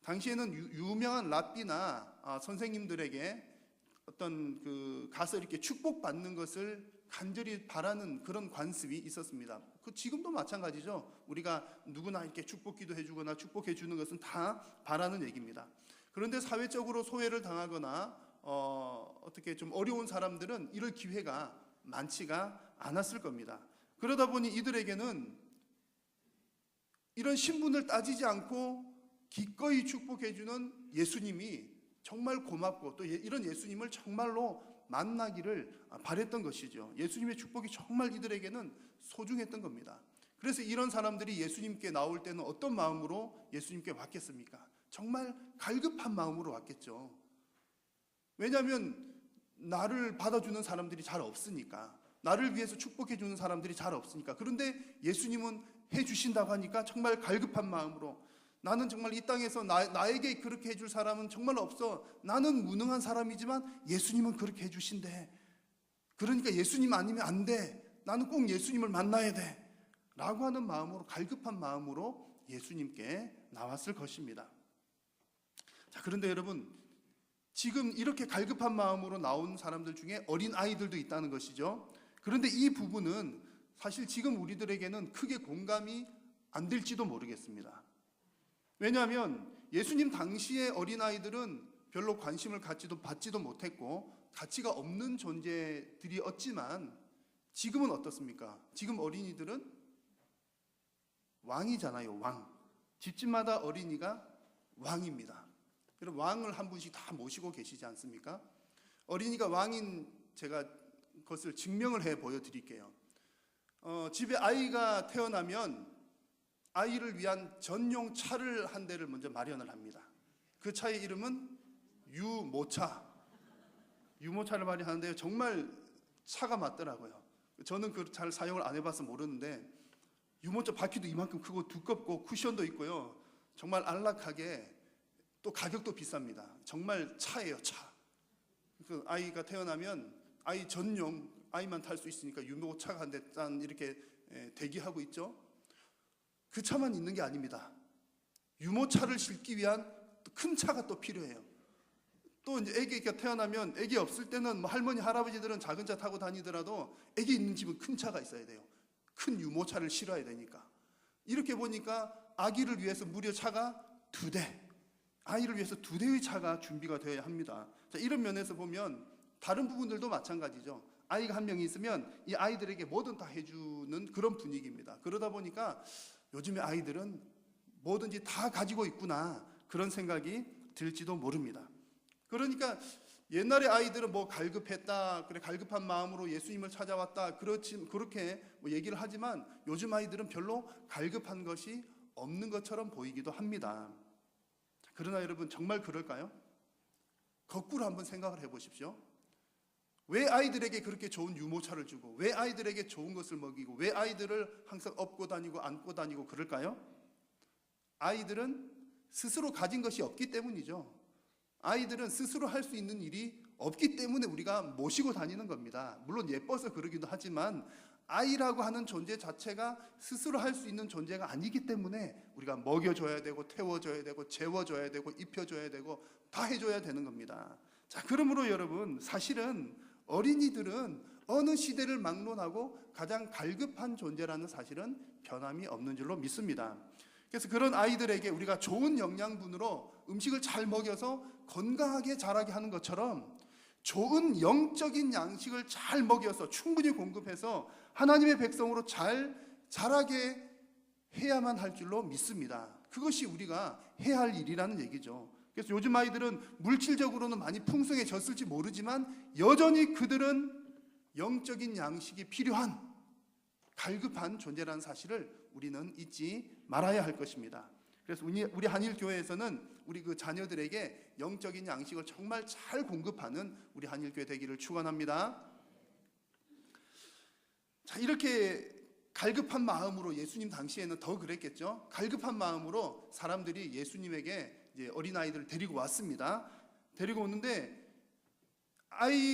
당시에는 유명한 랍비나 선생님들에게 어떤 가서 이렇게 축복받는 것을 간절히 바라는 그런 관습이 있었습니다. 지금도 마찬가지죠. 우리가 누구나 이렇게 축복기도 해주거나 축복해 주는 것은 다 바라는 얘기입니다. 그런데 사회적으로 소외를 당하거나 어떻게 좀 어려운 사람들은 이럴 기회가 많지가 않았을 겁니다. 그러다 보니 이들에게는 이런 신분을 따지지 않고 기꺼이 축복해 주는 예수님이 정말 고맙고 또 이런 예수님을 정말로 만나기를 바랬던 것이죠. 예수님의 축복이 정말 이들에게는 소중했던 겁니다. 그래서 이런 사람들이 예수님께 나올 때는 어떤 마음으로 예수님께 왔겠습니까? 정말 갈급한 마음으로 왔겠죠. 왜냐하면 나를 받아주는 사람들이 잘 없으니까, 나를 위해서 축복해 주는 사람들이 잘 없으니까. 그런데 예수님은 해주신다고 하니까 정말 갈급한 마음으로, 나는 정말 이 땅에서 나에게 그렇게 해줄 사람은 정말 없어. 나는 무능한 사람이지만 예수님은 그렇게 해주신대. 그러니까 예수님 아니면 안 돼. 나는 꼭 예수님을 만나야 돼. 라고 하는 마음으로, 갈급한 마음으로 예수님께 나왔을 것입니다. 자, 그런데 여러분, 지금 이렇게 갈급한 마음으로 나온 사람들 중에 어린 아이들도 있다는 것이죠. 그런데 이 부분은 사실 지금 우리들에게는 크게 공감이 안 될지도 모르겠습니다. 왜냐하면 예수님 당시의 어린아이들은 별로 관심을 받지도 못했고 가치가 없는 존재들이었지만 지금은 어떻습니까? 지금 어린이들은 왕이잖아요. 왕. 집집마다 어린이가 왕입니다. 여러분, 왕을 한 분씩 다 모시고 계시지 않습니까? 어린이가 왕인 제가 그것을 증명을 해 보여드릴게요. 집에 아이가 태어나면 아이를 위한 전용 차를 한 대를 먼저 마련을 합니다. 그 차의 이름은 유모차. 유모차를 마련하는데요, 정말 차가 맞더라고요. 저는 그 잘 사용을 안 해봐서 모르는데 유모차 바퀴도 이만큼 크고 두껍고 쿠션도 있고요. 정말 안락하게, 또 가격도 비쌉니다. 정말 차예요, 차. 그 아이가 태어나면 아이 전용, 아이만 탈 수 있으니까 유모차가 한 대 짠 이렇게 대기하고 있죠. 그 차만 있는 게 아닙니다. 유모차를 싣기 위한 큰 차가 또 필요해요. 또 이제 아기가 태어나면, 아기 없을 때는 뭐 할머니 할아버지들은 작은 차 타고 다니더라도 아기 있는 집은 큰 차가 있어야 돼요. 큰 유모차를 실어야 되니까. 이렇게 보니까 아기를 위해서 무려 차가 2대, 아이를 위해서 2대의 차가 준비가 되어야 합니다. 자, 이런 면에서 보면 다른 부분들도 마찬가지죠. 아이가 한 명이 있으면 이 아이들에게 뭐든 다 해주는 그런 분위기입니다. 그러다 보니까 요즘의 아이들은 뭐든지 다 가지고 있구나, 그런 생각이 들지도 모릅니다. 그러니까 옛날에 아이들은 뭐 갈급했다, 그래 갈급한 마음으로 예수님을 찾아왔다, 그렇게 뭐 얘기를 하지만 요즘 아이들은 별로 갈급한 것이 없는 것처럼 보이기도 합니다. 그러나 여러분, 정말 그럴까요? 거꾸로 한번 생각을 해보십시오. 왜 아이들에게 그렇게 좋은 유모차를 주고, 왜 아이들에게 좋은 것을 먹이고, 왜 아이들을 항상 업고 다니고 안고 다니고 그럴까요? 아이들은 스스로 가진 것이 없기 때문이죠. 아이들은 스스로 할 수 있는 일이 없기 때문에 우리가 모시고 다니는 겁니다. 물론 예뻐서 그러기도 하지만 아이라고 하는 존재 자체가 스스로 할 수 있는 존재가 아니기 때문에 우리가 먹여줘야 되고, 태워줘야 되고, 재워줘야 되고, 입혀줘야 되고, 다 해줘야 되는 겁니다. 자, 그러므로 여러분, 사실은 어린이들은 어느 시대를 막론하고 가장 갈급한 존재라는 사실은 변함이 없는 줄로 믿습니다. 그래서 그런 아이들에게 우리가 좋은 영양분으로 음식을 잘 먹여서 건강하게 자라게 하는 것처럼 좋은 영적인 양식을 잘 먹여서 충분히 공급해서 하나님의 백성으로 잘 자라게 해야만 할 줄로 믿습니다. 그것이 우리가 해야 할 일이라는 얘기죠. 그래서 요즘 아이들은 물질적으로는 많이 풍성해졌을지 모르지만 여전히 그들은 영적인 양식이 필요한 갈급한 존재라는 사실을 우리는 잊지 말아야 할 것입니다. 그래서 우리 한일교회에서는 우리 그 자녀들에게 영적인 양식을 정말 잘 공급하는 우리 한일교회 되기를 축원합니다. 자, 이렇게 갈급한 마음으로, 예수님 당시에는 더 그랬겠죠. 갈급한 마음으로 사람들이 예수님에게 이제 어린아이들을 데리고 왔습니다. 데리고 오는데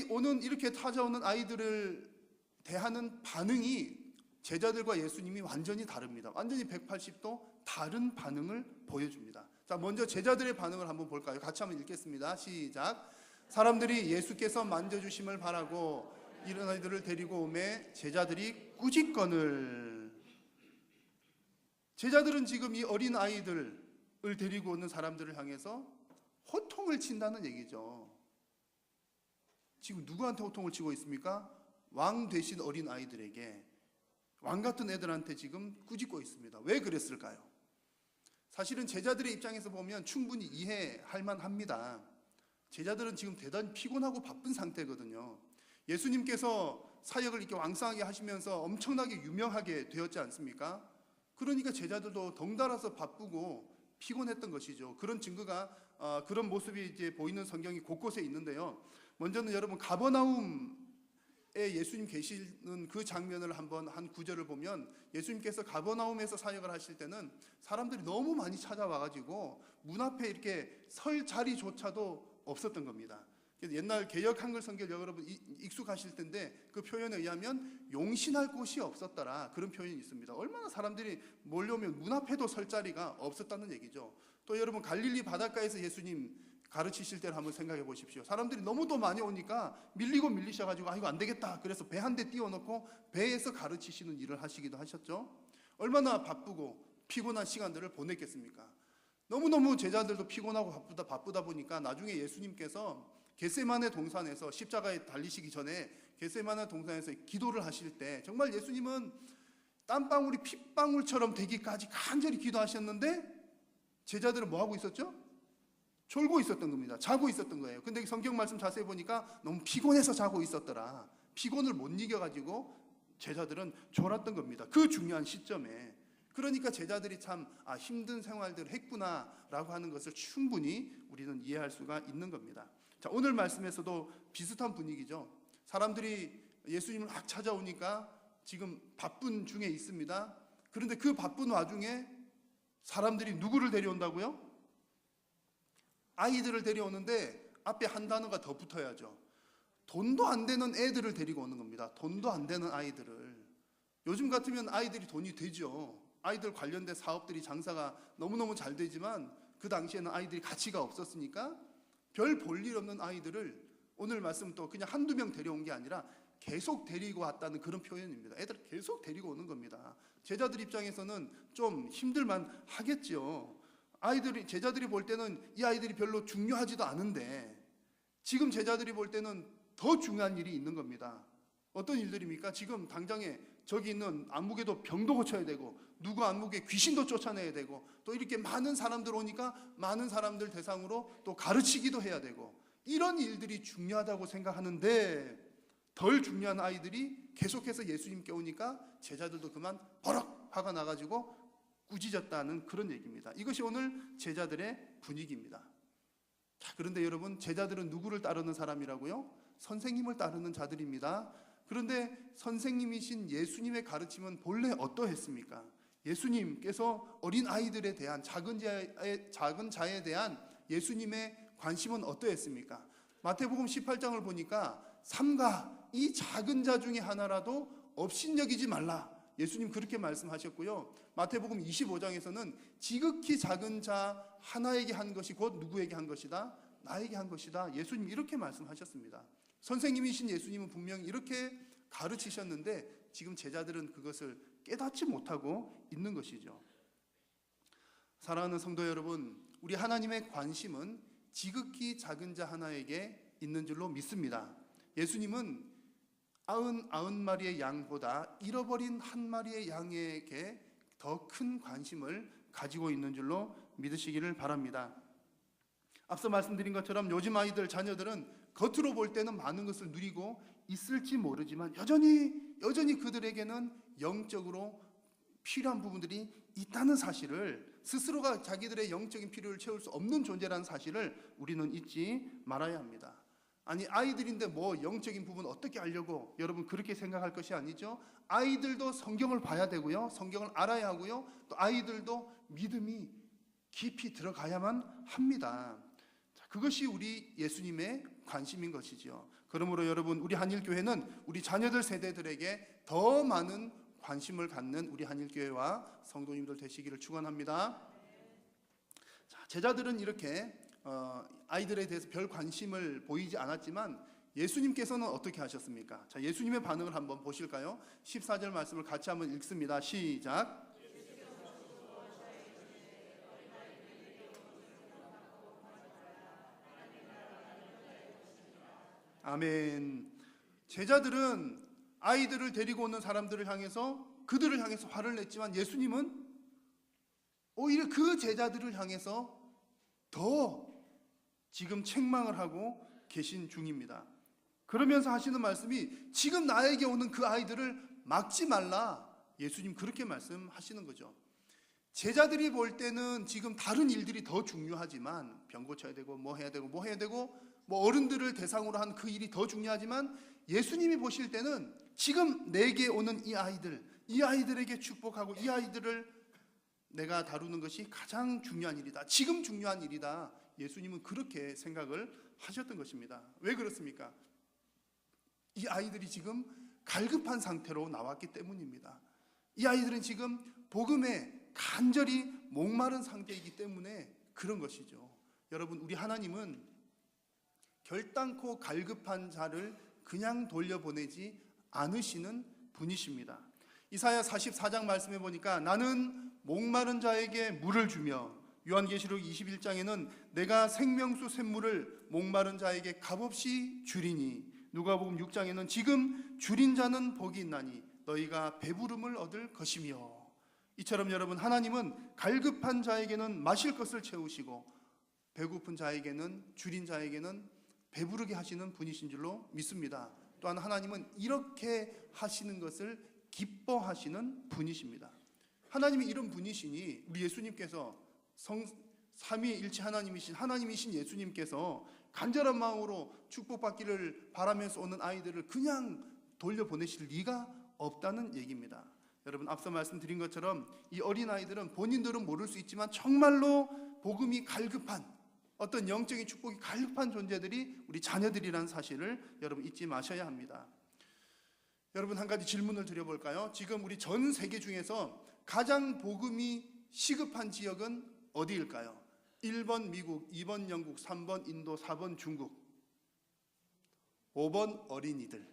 오는 이렇게 찾아오는 아이들을 대하는 반응이 제자들과 예수님이 완전히 다릅니다. 완전히 180도 다른 반응을 보여줍니다. 자, 먼저 제자들의 반응을 한번 볼까요? 같이 한번 읽겠습니다. 시작. 사람들이 예수께서 만져주심을 바라고 이런 아이들을 데리고 오매 제자들이 꾸짖거늘. 제자들은 지금 이 어린 아이들을 데리고 오는 사람들을 향해서 호통을 친다는 얘기죠. 지금 누구한테 호통을 치고 있습니까? 왕 되신 어린 아이들에게, 왕 같은 애들한테 지금 꾸짖고 있습니다. 왜 그랬을까요? 사실은 제자들의 입장에서 보면 충분히 이해할 만합니다. 제자들은 지금 대단히 피곤하고 바쁜 상태거든요. 예수님께서 사역을 이렇게 왕성하게 하시면서 엄청나게 유명하게 되었지 않습니까? 그러니까 제자들도 덩달아서 바쁘고 피곤했던 것이죠. 그런 증거가 그런 모습이 이제 보이는 성경이 곳곳에 있는데요. 먼저는 여러분 가버나움에 예수님 계시는 그 장면을 한번 한 구절을 보면, 예수님께서 가버나움에서 사역을 하실 때는 사람들이 너무 많이 찾아와가지고 문 앞에 이렇게 설 자리조차도 없었던 겁니다. 옛날 개역 한글 성경 여러분 익숙하실 텐데 그 표현에 의하면 용신할 곳이 없었더라, 그런 표현이 있습니다. 얼마나 사람들이 몰려오면 문 앞에도 설 자리가 없었다는 얘기죠. 또 여러분 갈릴리 바닷가에서 예수님 가르치실 때를 한번 생각해 보십시오. 사람들이 너무도 많이 오니까 밀리셔가지고 이거 안 되겠다, 그래서 배 한 대 띄워놓고 배에서 가르치시는 일을 하시기도 하셨죠. 얼마나 바쁘고 피곤한 시간들을 보냈겠습니까? 너무너무 제자들도 피곤하고 바쁘다 보니까 나중에 예수님께서 겟세마네 동산에서 십자가에 달리시기 전에 겟세마네 동산에서 기도를 하실 때 정말 예수님은 땀방울이 핏방울처럼 되기까지 간절히 기도하셨는데 제자들은 뭐 하고 있었죠? 졸고 있었던 겁니다. 자고 있었던 거예요. 근데 성경 말씀 자세히 보니까 너무 피곤해서 자고 있었더라. 피곤을 못 이겨가지고 제자들은 졸았던 겁니다. 그 중요한 시점에. 그러니까 제자들이 참 힘든 생활들을 했구나라고 하는 것을 충분히 우리는 이해할 수가 있는 겁니다. 자, 오늘 말씀에서도 비슷한 분위기죠. 사람들이 예수님을 막 찾아오니까 지금 바쁜 중에 있습니다. 그런데 그 바쁜 와중에 사람들이 누구를 데려온다고요? 아이들을 데려오는데 앞에 한 단어가 더 붙어야죠. 돈도 안 되는 애들을 데리고 오는 겁니다. 돈도 안 되는 아이들을. 요즘 같으면 아이들이 돈이 되죠. 아이들 관련된 사업들이 장사가 너무너무 잘 되지만 그 당시에는 아이들이 가치가 없었으니까 별 볼 일 없는 아이들을 오늘 말씀 또 그냥 한두 명 데려온 게 아니라 계속 데리고 왔다는 그런 표현입니다. 애들을 계속 데리고 오는 겁니다. 제자들 입장에서는 좀 힘들만 하겠죠. 제자들이 볼 때는 이 아이들이 별로 중요하지도 않은데 지금 제자들이 볼 때는 더 중요한 일이 있는 겁니다. 어떤 일들입니까? 지금 당장에 저기 있는 안목에도 병도 고쳐야 되고 누구 안목에 귀신도 쫓아내야 되고 또 이렇게 많은 사람들 오니까 많은 사람들 대상으로 또 가르치기도 해야 되고 이런 일들이 중요하다고 생각하는데 덜 중요한 아이들이 계속해서 예수님께 오니까 제자들도 그만 버럭 화가 나가지고 꾸짖었다는 그런 얘기입니다. 이것이 오늘 제자들의 분위기입니다. 자, 그런데 여러분, 제자들은 누구를 따르는 사람이라고요? 선생님을 따르는 자들입니다. 그런데 선생님이신 예수님의 가르침은 본래 어떠했습니까? 예수님께서 어린 아이들에 대한 작은 자에 대한 예수님의 관심은 어떠했습니까? 마태복음 18장을 보니까 삼가 이 작은 자 중에 하나라도 업신여기지 말라. 예수님 그렇게 말씀하셨고요. 마태복음 25장에서는 지극히 작은 자 하나에게 한 것이 곧 누구에게 한 것이다? 나에게 한 것이다. 예수님 이렇게 말씀하셨습니다. 선생님이신 예수님은 분명히 이렇게 가르치셨는데 지금 제자들은 그것을 깨닫지 못하고 있는 것이죠. 사랑하는 성도 여러분, 우리 하나님의 관심은 지극히 작은 자 하나에게 있는 줄로 믿습니다. 예수님은 99마리의 양보다 잃어버린 한 마리의 양에게 더 큰 관심을 가지고 있는 줄로 믿으시기를 바랍니다. 앞서 말씀드린 것처럼 요즘 아이들, 자녀들은 겉으로 볼 때는 많은 것을 누리고 있을지 모르지만 여전히 그들에게는 영적으로 필요한 부분들이 있다는 사실을, 스스로가 자기들의 영적인 필요를 채울 수 없는 존재라는 사실을 우리는 잊지 말아야 합니다. 아니, 아이들인데 뭐 영적인 부분 어떻게 알려고 여러분 그렇게 생각할 것이 아니죠. 아이들도 성경을 봐야 되고요, 성경을 알아야 하고요, 또 아이들도 믿음이 깊이 들어가야만 합니다. 자, 그것이 우리 예수님의 관심인 것이지요. 그러므로 여러분, 우리 한일교회는 우리 자녀들 세대들에게 더 많은 관심을 갖는 우리 한일교회와 성도님들 되시기를 축원합니다. 자, 제자들은 이렇게 아이들에 대해서 별 관심을 보이지 않았지만 예수님께서는 어떻게 하셨습니까? 자, 예수님의 반응을 한번 보실까요? 14절 말씀을 같이 한번 읽습니다. 시작. 아멘. 제자들은 아이들을 데리고 오는 사람들을 향해서, 그들을 향해서 화를 냈지만 예수님은 오히려 그 제자들을 향해서 더 지금 책망을 하고 계신 중입니다. 그러면서 하시는 말씀이, 지금 나에게 오는 그 아이들을 막지 말라. 예수님 그렇게 말씀하시는 거죠. 제자들이 볼 때는 지금 다른 일들이 더 중요하지만, 병 고쳐야 되고 뭐 해야 되고 뭐 어른들을 대상으로 한 그 일이 더 중요하지만, 예수님이 보실 때는 지금 내게 오는 이 아이들에게 축복하고 이 아이들을 내가 다루는 것이 가장 중요한 일이다. 지금 중요한 일이다. 예수님은 그렇게 생각을 하셨던 것입니다. 왜 그렇습니까? 이 아이들이 지금 갈급한 상태로 나왔기 때문입니다. 이 아이들은 지금 복음에 간절히 목마른 상태이기 때문에 그런 것이죠. 여러분, 우리 하나님은 결단코 갈급한 자를 그냥 돌려보내지 않으시는 분이십니다. 이사야 44장 말씀해 보니까 나는 목마른 자에게 물을 주며, 요한계시록 21장에는 내가 생명수 샘물을 목마른 자에게 값없이 주리니, 누가복음 6장에는 지금 줄인 자는 복이 있나니 너희가 배부름을 얻을 것이며. 이처럼 여러분, 하나님은 갈급한 자에게는 마실 것을 채우시고 배고픈 자에게는, 줄인 자에게는 배부르게 하시는 분이신 줄로 믿습니다. 또한 하나님은 이렇게 하시는 것을 기뻐하시는 분이십니다. 하나님이 이런 분이시니 우리 예수님께서 삼위일체 하나님이신 예수님께서 간절한 마음으로 축복받기를 바라면서 오는 아이들을 그냥 돌려보내실 리가 없다는 얘기입니다. 여러분, 앞서 말씀드린 것처럼 이 어린아이들은 본인들은 모를 수 있지만 정말로 복음이 갈급한, 어떤 영적인 축복이 갈급한 존재들이 우리 자녀들이라는 사실을 여러분 잊지 마셔야 합니다. 여러분, 한 가지 질문을 드려볼까요? 지금 우리 전 세계 중에서 가장 복음이 시급한 지역은 어디일까요? 1번 미국, 2번 영국, 3번 인도, 4번 중국, 5번 어린이들.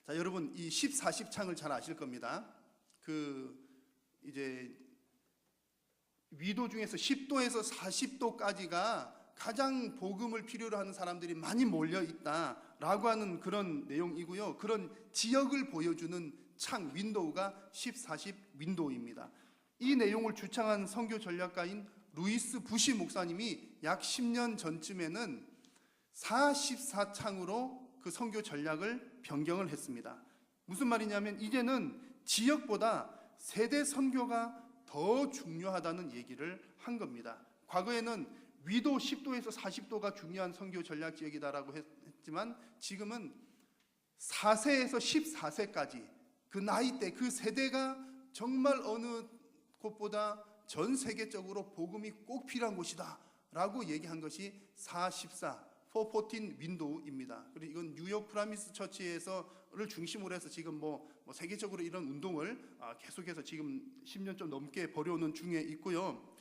자, 여러분, 이 10-40 창을 잘 아실 겁니다. 이제 위도 중에서 10도에서 40도까지가 가장 복음을 필요로 하는 사람들이 많이 몰려 있다라고 하는 그런 내용이고요. 그런 지역을 보여주는 창, 윈도우가 10-40 윈도우입니다. 이 내용을 주창한 선교 전략가인 루이스 부시 목사님이 약 10년 전쯤에는 44창으로 그 선교 전략을 변경을 했습니다. 무슨 말이냐면 이제는 지역보다 세대 선교가 더 중요하다는 얘기를 한 겁니다. 과거에는 위도 10도에서 40도가 중요한 선교 전략 지역이다라고 했지만 지금은 4세에서 14세까지 그 나이대, 그 세대가 정말 어느 곳보다 전 세계적으로 복음이 꼭 필요한 곳이다 라고 얘기한 것이 414 윈도우입니다. 그리고 이건 뉴욕 프라미스 처치에서를 중심으로 해서 지금 뭐 세계적으로 이런 운동을 계속해서 지금 10년 좀 넘게 벌여오는 중에 있고요.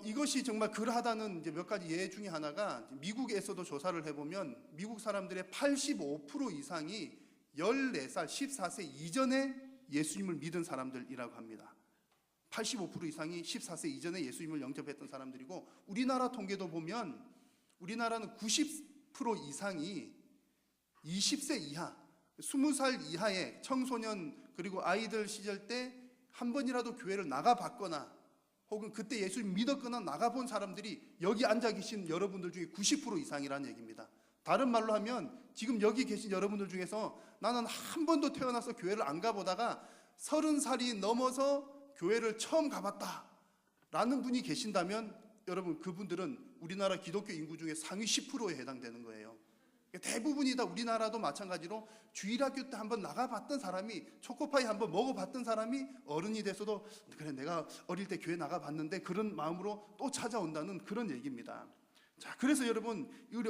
이것이 정말 그러하다는 이제 몇 가지 예 중에 하나가, 미국에서도 조사를 해보면 미국 사람들의 85% 이상이 14살, 14세 이전에 예수님을 믿은 사람들이라고 합니다. 85% 이상이 14세 이전에 예수님을 영접했던 사람들이고, 우리나라 통계도 보면 우리나라는 90% 이상이 20세 이하, 20살 이하의 청소년 그리고 아이들 시절 때 한 번이라도 교회를 나가봤거나 혹은 그때 예수님 믿었거나 나가본 사람들이 여기 앉아 계신 여러분들 중에 90% 이상이라는 얘기입니다. 다른 말로 하면 지금 여기 계신 여러분들 중에서 나는 한 번도 태어나서 교회를 안 가보다가 30살이 넘어서 교회를 처음 가봤다 라는 분이 계신다면 여러분, 그분들은 우리나라 기독교 인구 중에 상위 10%에 해당되는 거예요. 대부분이 다 우리나라도 마찬가지로 주일학교 때 한번 나가봤던 사람이, 초코파이 한번 먹어봤던 사람이 어른이 돼서도 그래 내가 어릴 때 교회 나가봤는데 그런 마음으로 또 찾아온다는 그런 얘기입니다. 자, 그래서 여러분 우리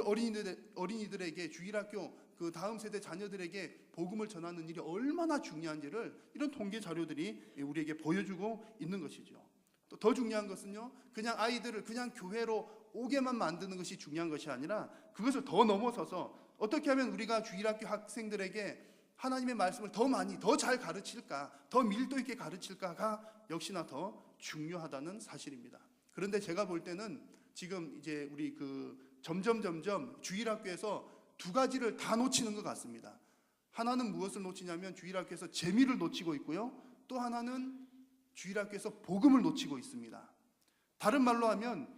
어린이들에게 주일학교 그 다음 세대 자녀들에게 복음을 전하는 일이 얼마나 중요한지를 이런 통계 자료들이 우리에게 보여주고 있는 것이죠. 또 더 중요한 것은요, 그냥 아이들을 그냥 교회로 오게만 만드는 것이 중요한 것이 아니라 그것을 더 넘어서서 어떻게 하면 우리가 주일학교 학생들에게 하나님의 말씀을 더 많이 더 잘 가르칠까, 더 밀도 있게 가르칠까가 역시나 더 중요하다는 사실입니다. 그런데 제가 볼 때는 지금 이제 우리 점점 주일학교에서 두 가지를 다 놓치는 것 같습니다. 하나는 무엇을 놓치냐면 주일학교에서 재미를 놓치고 있고요, 또 하나는 주일학교에서 복음을 놓치고 있습니다. 다른 말로 하면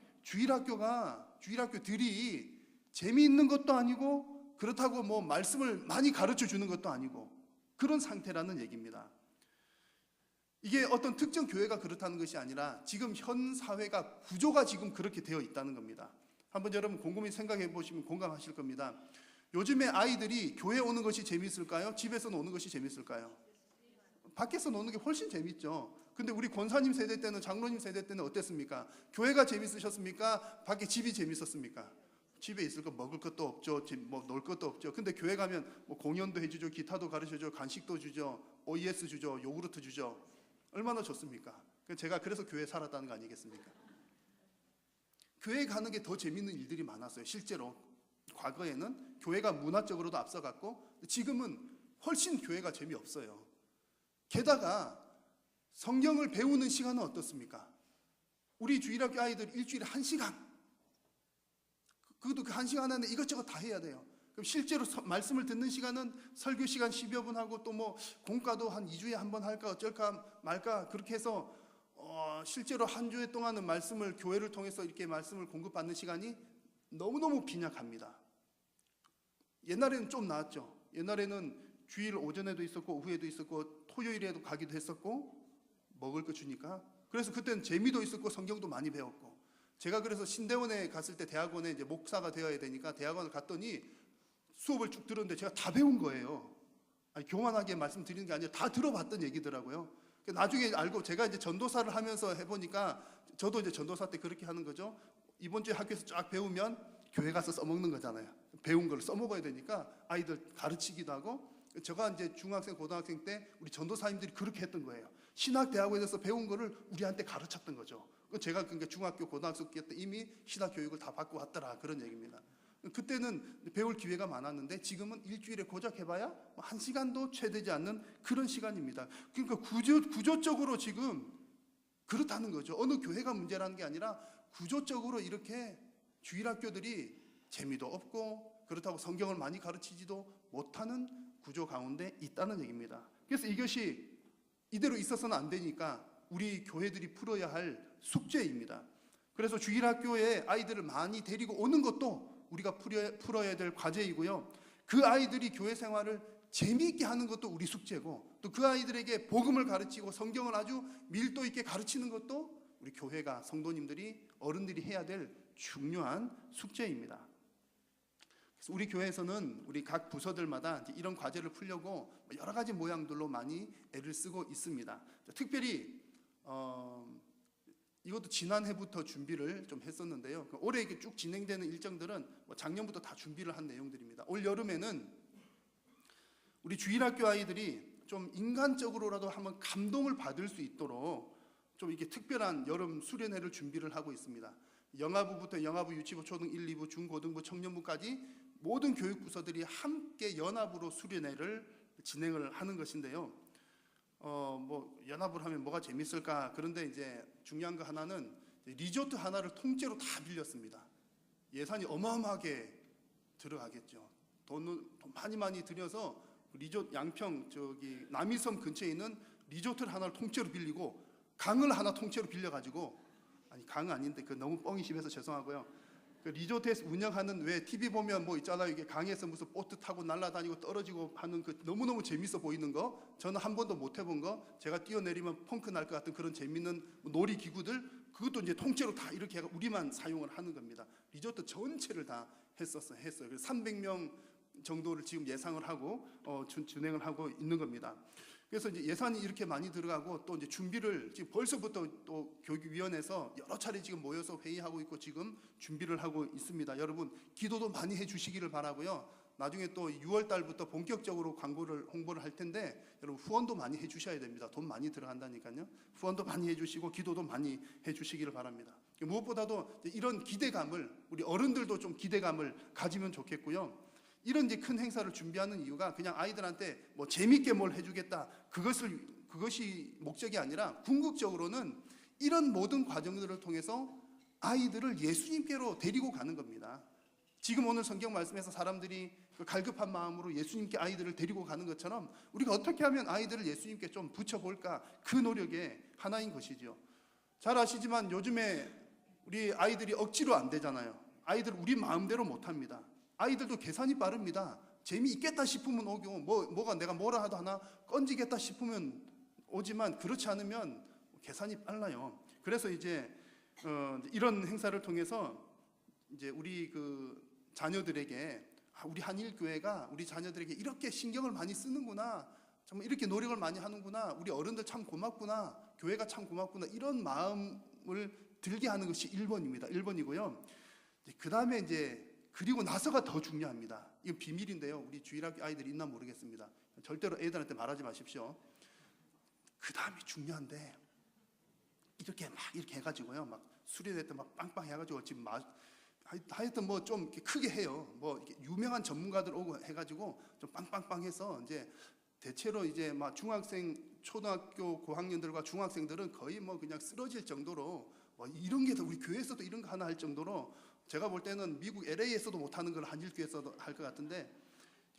주일학교들이 재미있는 것도 아니고 그렇다고 뭐 말씀을 많이 가르쳐 주는 것도 아니고 그런 상태라는 얘기입니다. 이게 어떤 특정 교회가 그렇다는 것이 아니라 지금 현 사회가 구조가 지금 그렇게 되어 있다는 겁니다. 한번 여러분 곰곰이 생각해 보시면 공감하실 겁니다. 요즘에 아이들이 교회 오는 것이 재밌을까요? 집에서 노는 것이 재밌을까요? 밖에서 노는 게 훨씬 재밌죠. 근데 우리 권사님 세대 때는, 장로님 세대 때는 어땠습니까? 교회가 재밌으셨습니까? 밖에 집이 재밌었습니까? 집에 있을 거 먹을 것도 없죠. 뭐 놀 것도 없죠. 근데 교회 가면 뭐 공연도 해주죠, 기타도 가르쳐줘, 간식도 주죠, OES 주죠, 요구르트 주죠. 얼마나 좋습니까? 제가 그래서 교회 살았다는 거 아니겠습니까? 교회 가는 게 더 재밌는 일들이 많았어요. 실제로 과거에는 교회가 문화적으로도 앞서갔고 지금은 훨씬 교회가 재미없어요. 게다가 성경을 배우는 시간은 어떻습니까? 우리 주일학교 아이들 일주일에 1시간, 그것도 그 1시간 안에 이것저것 다 해야 돼요. 그럼 실제로 말씀을 듣는 시간은 설교 시간 10여 분 하고 또 뭐 공과도 한 2주에 한 번 할까 어쩔까 말까 그렇게 해서 실제로 한 주에 동안은 말씀을 교회를 통해서 이렇게 말씀을 공급받는 시간이 너무너무 빈약합니다. 옛날에는 좀 나았죠. 옛날에는 주일 오전에도 있었고 오후에도 있었고 토요일에도 가기도 했었고 먹을 거 주니까, 그래서 그때는 재미도 있었고 성경도 많이 배웠고, 제가 그래서 신대원에 갔을 때 대학원에 이제 목사가 되어야 되니까 대학원을 갔더니 수업을 쭉 들었는데 제가 다 배운 거예요. 아니, 교만하게 말씀드리는 게 아니라 다 들어봤던 얘기더라고요. 나중에 알고 제가 이제 전도사를 하면서 해보니까 저도 이제 전도사 때 그렇게 하는 거죠. 이번 주에 학교에서 쫙 배우면 교회 가서 써먹는 거잖아요. 배운 걸 써먹어야 되니까 아이들 가르치기도 하고, 제가 이제 중학생, 고등학생 때 우리 전도사님들이 그렇게 했던 거예요. 신학대학원에서 배운 거를 우리한테 가르쳤던 거죠. 제가 그러니까 중학교, 고등학교 때 이미 신학 교육을 다 받고 왔더라, 그런 얘기입니다. 그때는 배울 기회가 많았는데 지금은 일주일에 고작 해봐야 1시간도 채 되지 않는 그런 시간입니다. 그러니까 구조적으로 지금 그렇다는 거죠. 어느 교회가 문제라는 게 아니라 구조적으로 이렇게 주일학교들이 재미도 없고 그렇다고 성경을 많이 가르치지도 못하는 구조 가운데 있다는 얘기입니다. 그래서 이것이 이대로 있어서는 안 되니까 우리 교회들이 풀어야 할 숙제입니다. 그래서 주일학교에 아이들을 많이 데리고 오는 것도 우리가 풀어야 될 과제이고요. 그 아이들이 교회 생활을 재미있게 하는 것도 우리 숙제고, 또 그 아이들에게 복음을 가르치고 성경을 아주 밀도 있게 가르치는 것도 우리 교회가, 성도님들이, 어른들이 해야 될 중요한 숙제입니다. 그래서 우리 교회에서는 우리 각 부서들마다 이제 이런 과제를 풀려고 여러 가지 모양들로 많이 애를 쓰고 있습니다. 특별히 이것도 지난해부터 준비를 좀 했었는데요. 올해 이렇게 쭉 진행되는 일정들은 작년부터 다 준비를 한 내용들입니다. 올 여름에는 우리 주일학교 아이들이 좀 인간적으로라도 한번 감동을 받을 수 있도록 좀 이렇게 특별한 여름 수련회를 준비를 하고 있습니다. 영아부부터 영아부, 유치부, 초등 1, 2부, 중고등부, 청년부까지 모든 교육부서들이 함께 연합으로 수련회를 진행을 하는 것인데요. 연합을 하면 뭐가 재밌을까? 그런데 이제 중요한 거 하나는 리조트 하나를 통째로 다 빌렸습니다. 예산이 어마어마하게 들어가겠죠. 돈 많이 들여서 리조트 양평 남이섬 근처에 있는 리조트를 하나를 통째로 빌리고 강을 하나 통째로 빌려가지고, 아니 강은 아닌데 그 너무 뻥이 심해서 죄송하고요. 그 리조트에서 운영하는, 왜 TV 보면 뭐 있잖아요. 이게 강에서 무슨 보트 타고 날아다니고 떨어지고 하는 그 너무너무 재밌어 보이는 거, 저는 한 번도 못 해본 거, 제가 뛰어내리면 펑크 날 것 같은 그런 재밌는 놀이기구들, 그것도 이제 통째로 다 이렇게 우리만 사용을 하는 겁니다. 리조트 전체를 다 했어요. 그래서 300명 정도를 지금 예상을 하고 진행을 하고 있는 겁니다. 그래서 이제 예산이 이렇게 많이 들어가고 또 이제 준비를 지금 벌써부터 또 교육위원회에서 여러 차례 지금 모여서 회의하고 있고 지금 준비를 하고 있습니다. 여러분 기도도 많이 해주시기를 바라고요. 나중에 또 6월 달부터 본격적으로 홍보를 할 텐데 여러분 후원도 많이 해주셔야 됩니다. 돈 많이 들어간다니까요. 후원도 많이 해주시고 기도도 많이 해주시기를 바랍니다. 무엇보다도 이런 기대감을 우리 어른들도 좀 기대감을 가지면 좋겠고요. 이런 이제 큰 행사를 준비하는 이유가 그냥 아이들한테 뭐 재밌게 뭘 해주겠다 그것이 목적이 아니라 궁극적으로는 이런 모든 과정들을 통해서 아이들을 예수님께로 데리고 가는 겁니다. 지금 오늘 성경 말씀에서 사람들이 그 갈급한 마음으로 예수님께 아이들을 데리고 가는 것처럼 우리가 어떻게 하면 아이들을 예수님께 좀 붙여볼까 그 노력의 하나인 것이죠. 잘 아시지만 요즘에 우리 아이들이 억지로 안 되잖아요. 아이들 우리 마음대로 못합니다. 아이들도 계산이 빠릅니다. 재미있겠다 싶으면 오고 뭐가 내가 뭐라 하도 하나 건지겠다 싶으면 오지만 그렇지 않으면 계산이 빨라요. 그래서 이제 이런 행사를 통해서 이제 우리 그 자녀들에게 우리 한일교회가 우리 자녀들에게 이렇게 신경을 많이 쓰는구나, 정말 이렇게 노력을 많이 하는구나, 우리 어른들 참 고맙구나, 교회가 참 고맙구나 이런 마음을 들게 하는 것이 1번입니다. 1번이고요. 그 다음에 이제 그리고 나서가 더 중요합니다. 이건 비밀인데요. 우리 주일학교 아이들이 있나 모르겠습니다. 절대로 애들한테 말하지 마십시오. 그 다음이 중요한데 이렇게 막 이렇게 해가지고요. 막 수련회 때 막 빵빵 해가지고 지금 하여튼 뭐 좀 크게 해요. 뭐 유명한 전문가들 오고 해가지고 좀 빵빵빵해서 이제 대체로 이제 막 중학생, 초등학교 고학년들과 중학생들은 거의 뭐 그냥 쓰러질 정도로 뭐 이런 게 더 우리 교회에서도 이런 거 하나 할 정도로 제가 볼 때는 미국 LA에서도 못하는 걸 한일교회에서도 할 것 같은데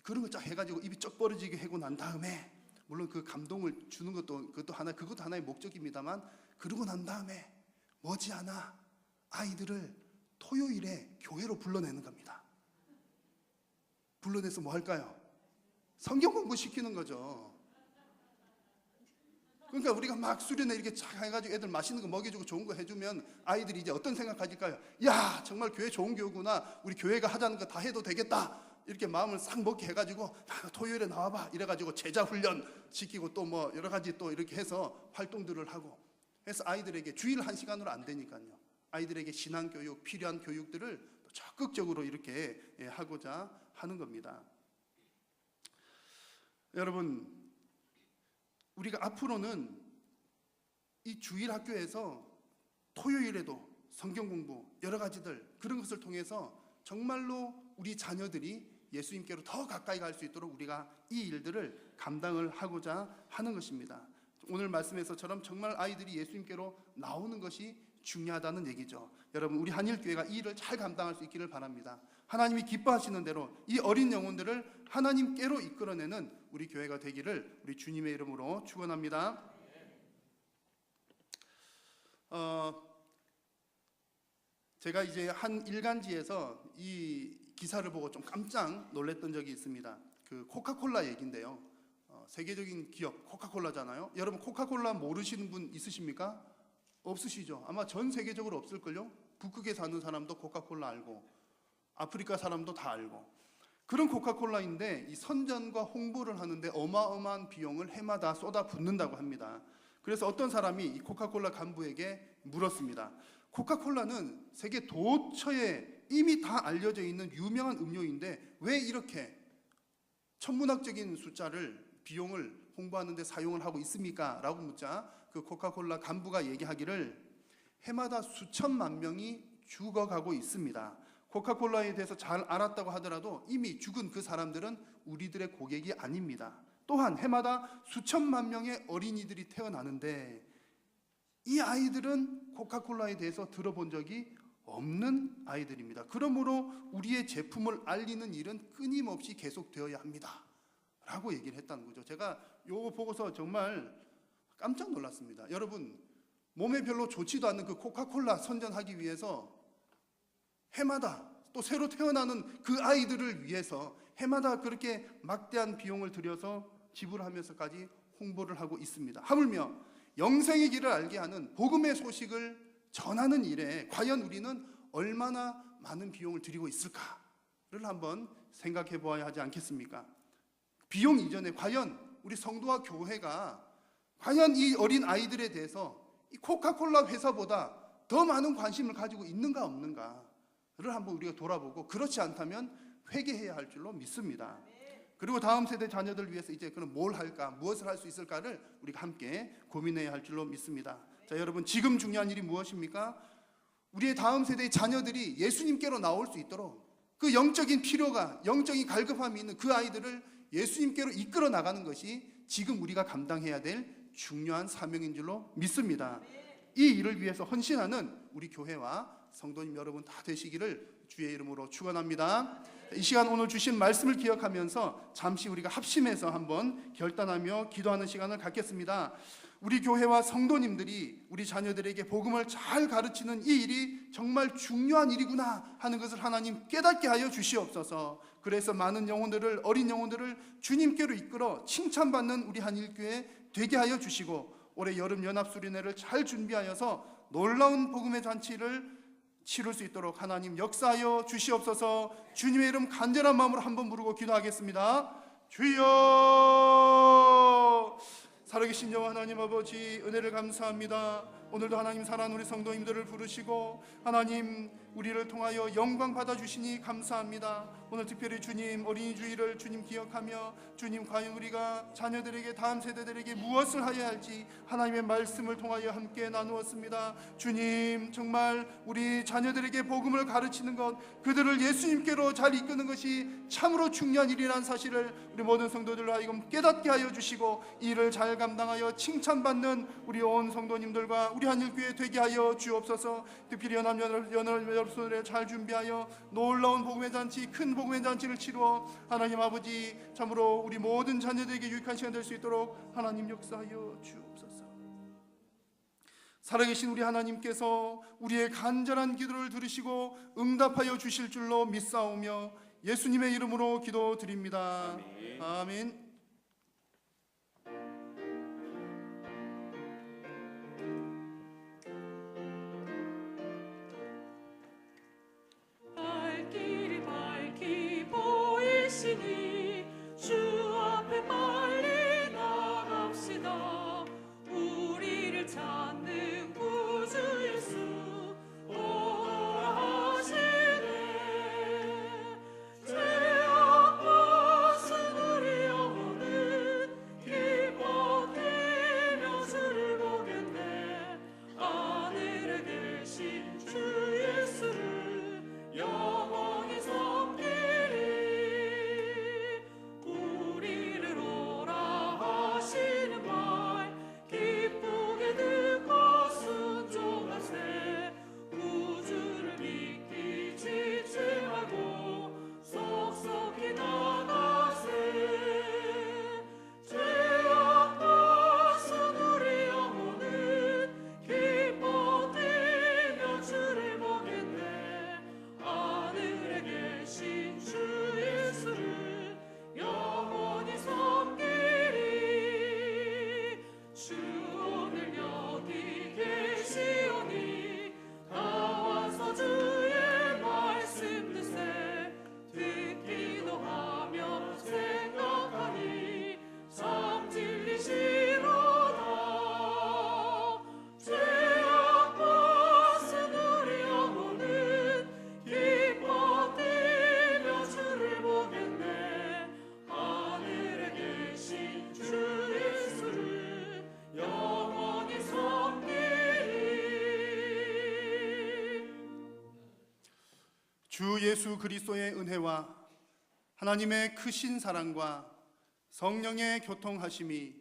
그런 거 쫙 해가지고 입이 쩍 벌어지게 하고 난 다음에 물론 그 감동을 주는 것도 그것도 하나의 목적입니다만 그러고 난 다음에 머지않아 아이들을 토요일에 교회로 불러내는 겁니다. 불러내서 뭐 할까요? 성경 공부 시키는 거죠. 그러니까 우리가 막 수련회 이렇게 착 해가지고 애들 맛있는 거 먹여주고 좋은 거 해주면 아이들이 이제 어떤 생각 가질까요? 야, 정말 교회 좋은 교구나. 우리 교회가 하자는 거 다 해도 되겠다. 이렇게 마음을 싹 먹게 해가지고 토요일에 나와봐. 이래가지고 제자 훈련 시키고 또 뭐 여러 가지 또 이렇게 해서 활동들을 하고 해서 아이들에게 주일 1시간으로 안 되니까요. 아이들에게 신앙교육, 필요한 교육들을 적극적으로 이렇게 하고자 하는 겁니다. 여러분, 우리가 앞으로는 이 주일 학교에서 토요일에도 성경 공부 여러 가지들 그런 것을 통해서 정말로 우리 자녀들이 예수님께로 더 가까이 갈 수 있도록 우리가 이 일들을 감당을 하고자 하는 것입니다. 오늘 말씀에서처럼 정말 아이들이 예수님께로 나오는 것이 중요하다는 얘기죠. 여러분 우리 한일교회가 이 일을 잘 감당할 수 있기를 바랍니다. 하나님이 기뻐하시는 대로 이 어린 영혼들을 하나님께로 이끌어내는 우리 교회가 되기를 우리 주님의 이름으로 축원합니다. 제가 이제 한 일간지에서 이 기사를 보고 좀 깜짝 놀랐던 적이 있습니다. 그 코카콜라 얘기인데요. 세계적인 기업 코카콜라잖아요. 여러분 코카콜라 모르시는 분 있으십니까? 없으시죠? 아마 전 세계적으로 없을걸요? 북극에 사는 사람도 코카콜라 알고 아프리카 사람도 다 알고 그런 코카콜라인데 이 선전과 홍보를 하는데 어마어마한 비용을 해마다 쏟아붓는다고 합니다. 그래서 어떤 사람이 이 코카콜라 간부에게 물었습니다. 코카콜라는 세계 도처에 이미 다 알려져 있는 유명한 음료인데 왜 이렇게 천문학적인 숫자를 비용을 홍보하는 데 사용을 하고 있습니까? 라고 묻자 그 코카콜라 간부가 얘기하기를 해마다 수천만 명이 죽어가고 있습니다. 코카콜라에 대해서 잘 알았다고 하더라도 이미 죽은 그 사람들은 우리들의 고객이 아닙니다. 또한 해마다 수천만 명의 어린이들이 태어나는데 이 아이들은 코카콜라에 대해서 들어본 적이 없는 아이들입니다. 그러므로 우리의 제품을 알리는 일은 끊임없이 계속되어야 합니다. 라고 얘기를 했다는 거죠. 제가 이거 보고서 정말 깜짝 놀랐습니다. 여러분 몸에 별로 좋지도 않는 그 코카콜라 선전하기 위해서 해마다 또 새로 태어나는 그 아이들을 위해서 해마다 그렇게 막대한 비용을 들여서 지불하면서까지 홍보를 하고 있습니다. 하물며 영생의 길을 알게 하는 복음의 소식을 전하는 일에 과연 우리는 얼마나 많은 비용을 들이고 있을까? 한번 생각해 보아야 하지 않겠습니까? 비용 이전에 과연 우리 성도와 교회가 과연 이 어린 아이들에 대해서 이 코카콜라 회사보다 더 많은 관심을 가지고 있는가 없는가를 한번 우리가 돌아보고, 그렇지 않다면 회개해야 할 줄로 믿습니다. 그리고 다음 세대 자녀들 위해서 이제 그럼 뭘 할까, 무엇을 할 수 있을까를 우리가 함께 고민해야 할 줄로 믿습니다. 자, 여러분, 지금 중요한 일이 무엇입니까? 우리의 다음 세대의 자녀들이 예수님께로 나올 수 있도록 그 영적인 필요가, 영적인 갈급함이 있는 그 아이들을 예수님께로 이끌어 나가는 것이 지금 우리가 감당해야 될 중요한 사명인 줄로 믿습니다. 이 일을 위해서 헌신하는 우리 교회와 성도님 여러분 다 되시기를 주의 이름으로 축원합니다. 이 시간 오늘 주신 말씀을 기억하면서 잠시 우리가 합심해서 한번 결단하며 기도하는 시간을 갖겠습니다. 우리 교회와 성도님들이 우리 자녀들에게 복음을 잘 가르치는 이 일이 정말 중요한 일이구나 하는 것을 하나님 깨닫게 하여 주시옵소서. 그래서 많은 영혼들을, 어린 영혼들을 주님께로 이끌어 칭찬받는 우리 한일교회 되게 하여 주시고, 올해 여름 연합수련회를 잘 준비하여서 놀라운 복음의 잔치를 치룰 수 있도록 하나님 역사하여 주시옵소서. 주님의 이름 간절한 마음으로 한번 부르고 기도하겠습니다. 주여! 살아계신 여호와 하나님 아버지, 은혜를 감사합니다. 오늘도 하나님 사랑하는 우리 성도님들을 부르시고 하나님 우리를 통하여 영광 받아주시니 감사합니다. 오늘 특별히 주님 어린이 주일을 주님 기억하며, 주님 과연 우리가 자녀들에게, 다음 세대들에게 무엇을 하여야 할지 하나님의 말씀을 통하여 함께 나누었습니다. 주님, 정말 우리 자녀들에게 복음을 가르치는 것, 그들을 예수님께로 잘 이끄는 것이 참으로 중요한 일이라는 사실을 우리 모든 성도들로 하여금 깨닫게 하여 주시고, 이 일을 잘 감당하여 칭찬받는 우리 온 성도님들과 우리 한일교회 되게 하여 주옵소서. 특별히 연합수련회 잘 준비하여 놀라운 복음의 잔치, 큰 복음의 잔치를 치루어 하나님 아버지 참으로 우리 모든 자녀들에게 유익한 시간 될 수 있도록 하나님 역사하여 주옵소서. 살아계신 우리 하나님께서 우리의 간절한 기도를 들으시고 응답하여 주실 줄로 믿사오며 예수님의 이름으로 기도드립니다. 아멘. 발길이 밝히 보이시니 주 앞에 빨리 나갑시다. 우리를 찾는 구주 예수 오라 하시네. 죄악과 쓴 우리 영혼은 기뻐 뛰며 주를 보겠네. 하늘에 계신 주 예수를 영원히 섬기리. 우리를 오라 하시는 말 기쁘게 듣고 순종하세. 구주를 믿기 지지 말고 속속히 나가세. 죄악과 쓴 우리 영혼은 기뻐 뛰며 주를 보겠네. 하늘에 계신 주 예수를 영원히 섬기리. 주 오늘 여기 계시오니 나와서 주의 말씀 듣세. 듣기도 하며 생각하니 참 진리시로다. 죄악과 쓴 우리 영혼은 기뻐 뛰며 주를 보겠네. 하늘에 계신 주 예수를 영원히 섬기리. 주 예수 그리스도의 은혜와 하나님의 크신 사랑과 성령의 교통하심이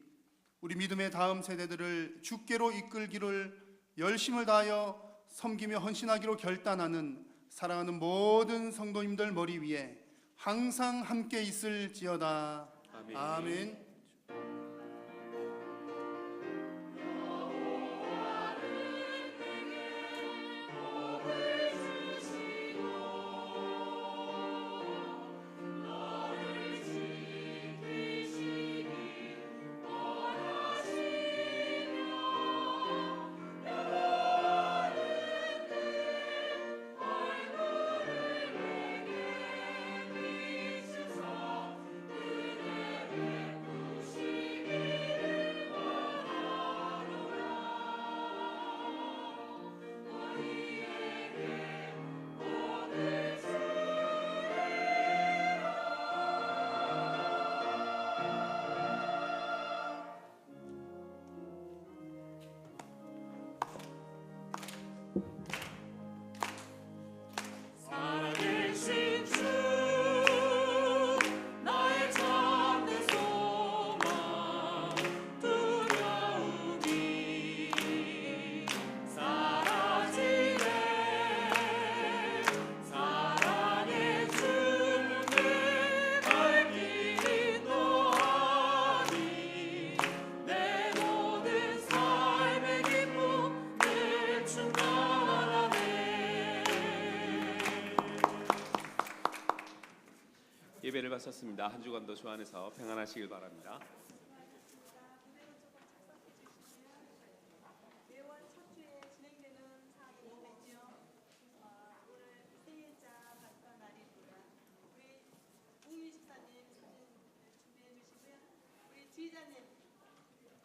우리 믿음의 다음 세대들을 주께로 이끌기를 열심을 다하여 섬기며 헌신하기로 결단하는 사랑하는 모든 성도님들 머리 위에 항상 함께 있을지어다. 아멘. 아멘. 예배를 마쳤습니다. 한 주간도 주 안에서 평안하시길 바랍니다. 매월 첫 주에 진행되는 사업이 되죠. 오늘 생일자 발사 날입니다. 우리 웅희 집사님 사진 준비해 주시고요. 우리 지휘자님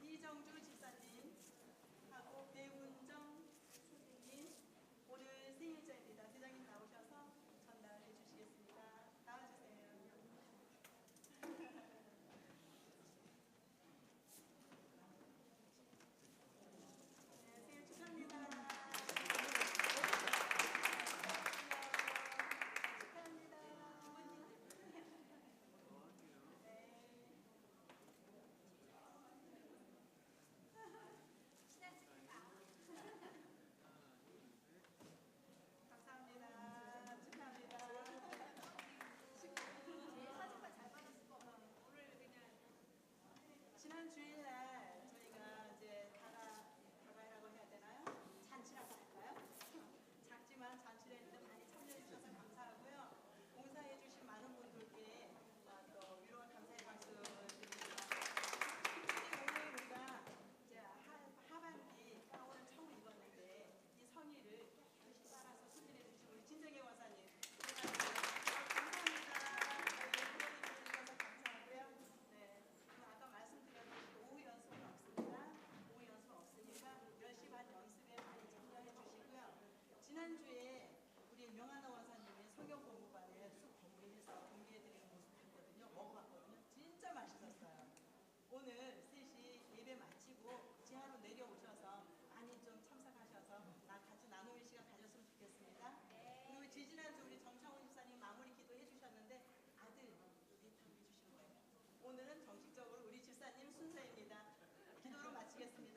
이정주 집사님하고 배훈정 선생님 오늘 생일자입니다. 대장님 나오셔서 전달해 주시겠습니다. 나와주세요. 네, 생일 축하합니다. 축하합니다. 감사합니다. 축하합니다. 지난 주일날 저희가 이제 다가라고 해야 되나요? 잔치라고 할까요? 작지만 잔치를 했는데 많이 참여해 주셔서 감사하고요. 봉사해 주신 많은 분들께 또 위로와 감사의 박수 드립니다. 특히 오늘 우리가 이제 하반기 가운을 처음 입었는데 이 성의를 열심히 따라서 수진해 주신 우리 진정혜 원사님 감사합니다. 저희 감사하고요. 네, 아까 말씀드렸듯이 오후 연습은 없습니다. 오후 연습 없으니까 10시 반 연습에 많이 참여해 주시고요. 지난주에 우리 명하나 원사님이 성경 공부반을 쑥 공개해서 공개해드리는 모습 봤거든요. 먹어봤거든요. 진짜 맛있었어요. 오늘 3시 예배 마치고 지하로 내려오셔서 많이 좀 참석하셔서 같이 나누는 시간 가졌으면 좋겠습니다. 그리고 지지난주 우리 정창훈 집사님 마무리 기도해 주셨는데 아들 리턴 해주신 거예요. 오늘은 정식적으로 우리 집사님 순서입니다. 기도로 마치겠습니다.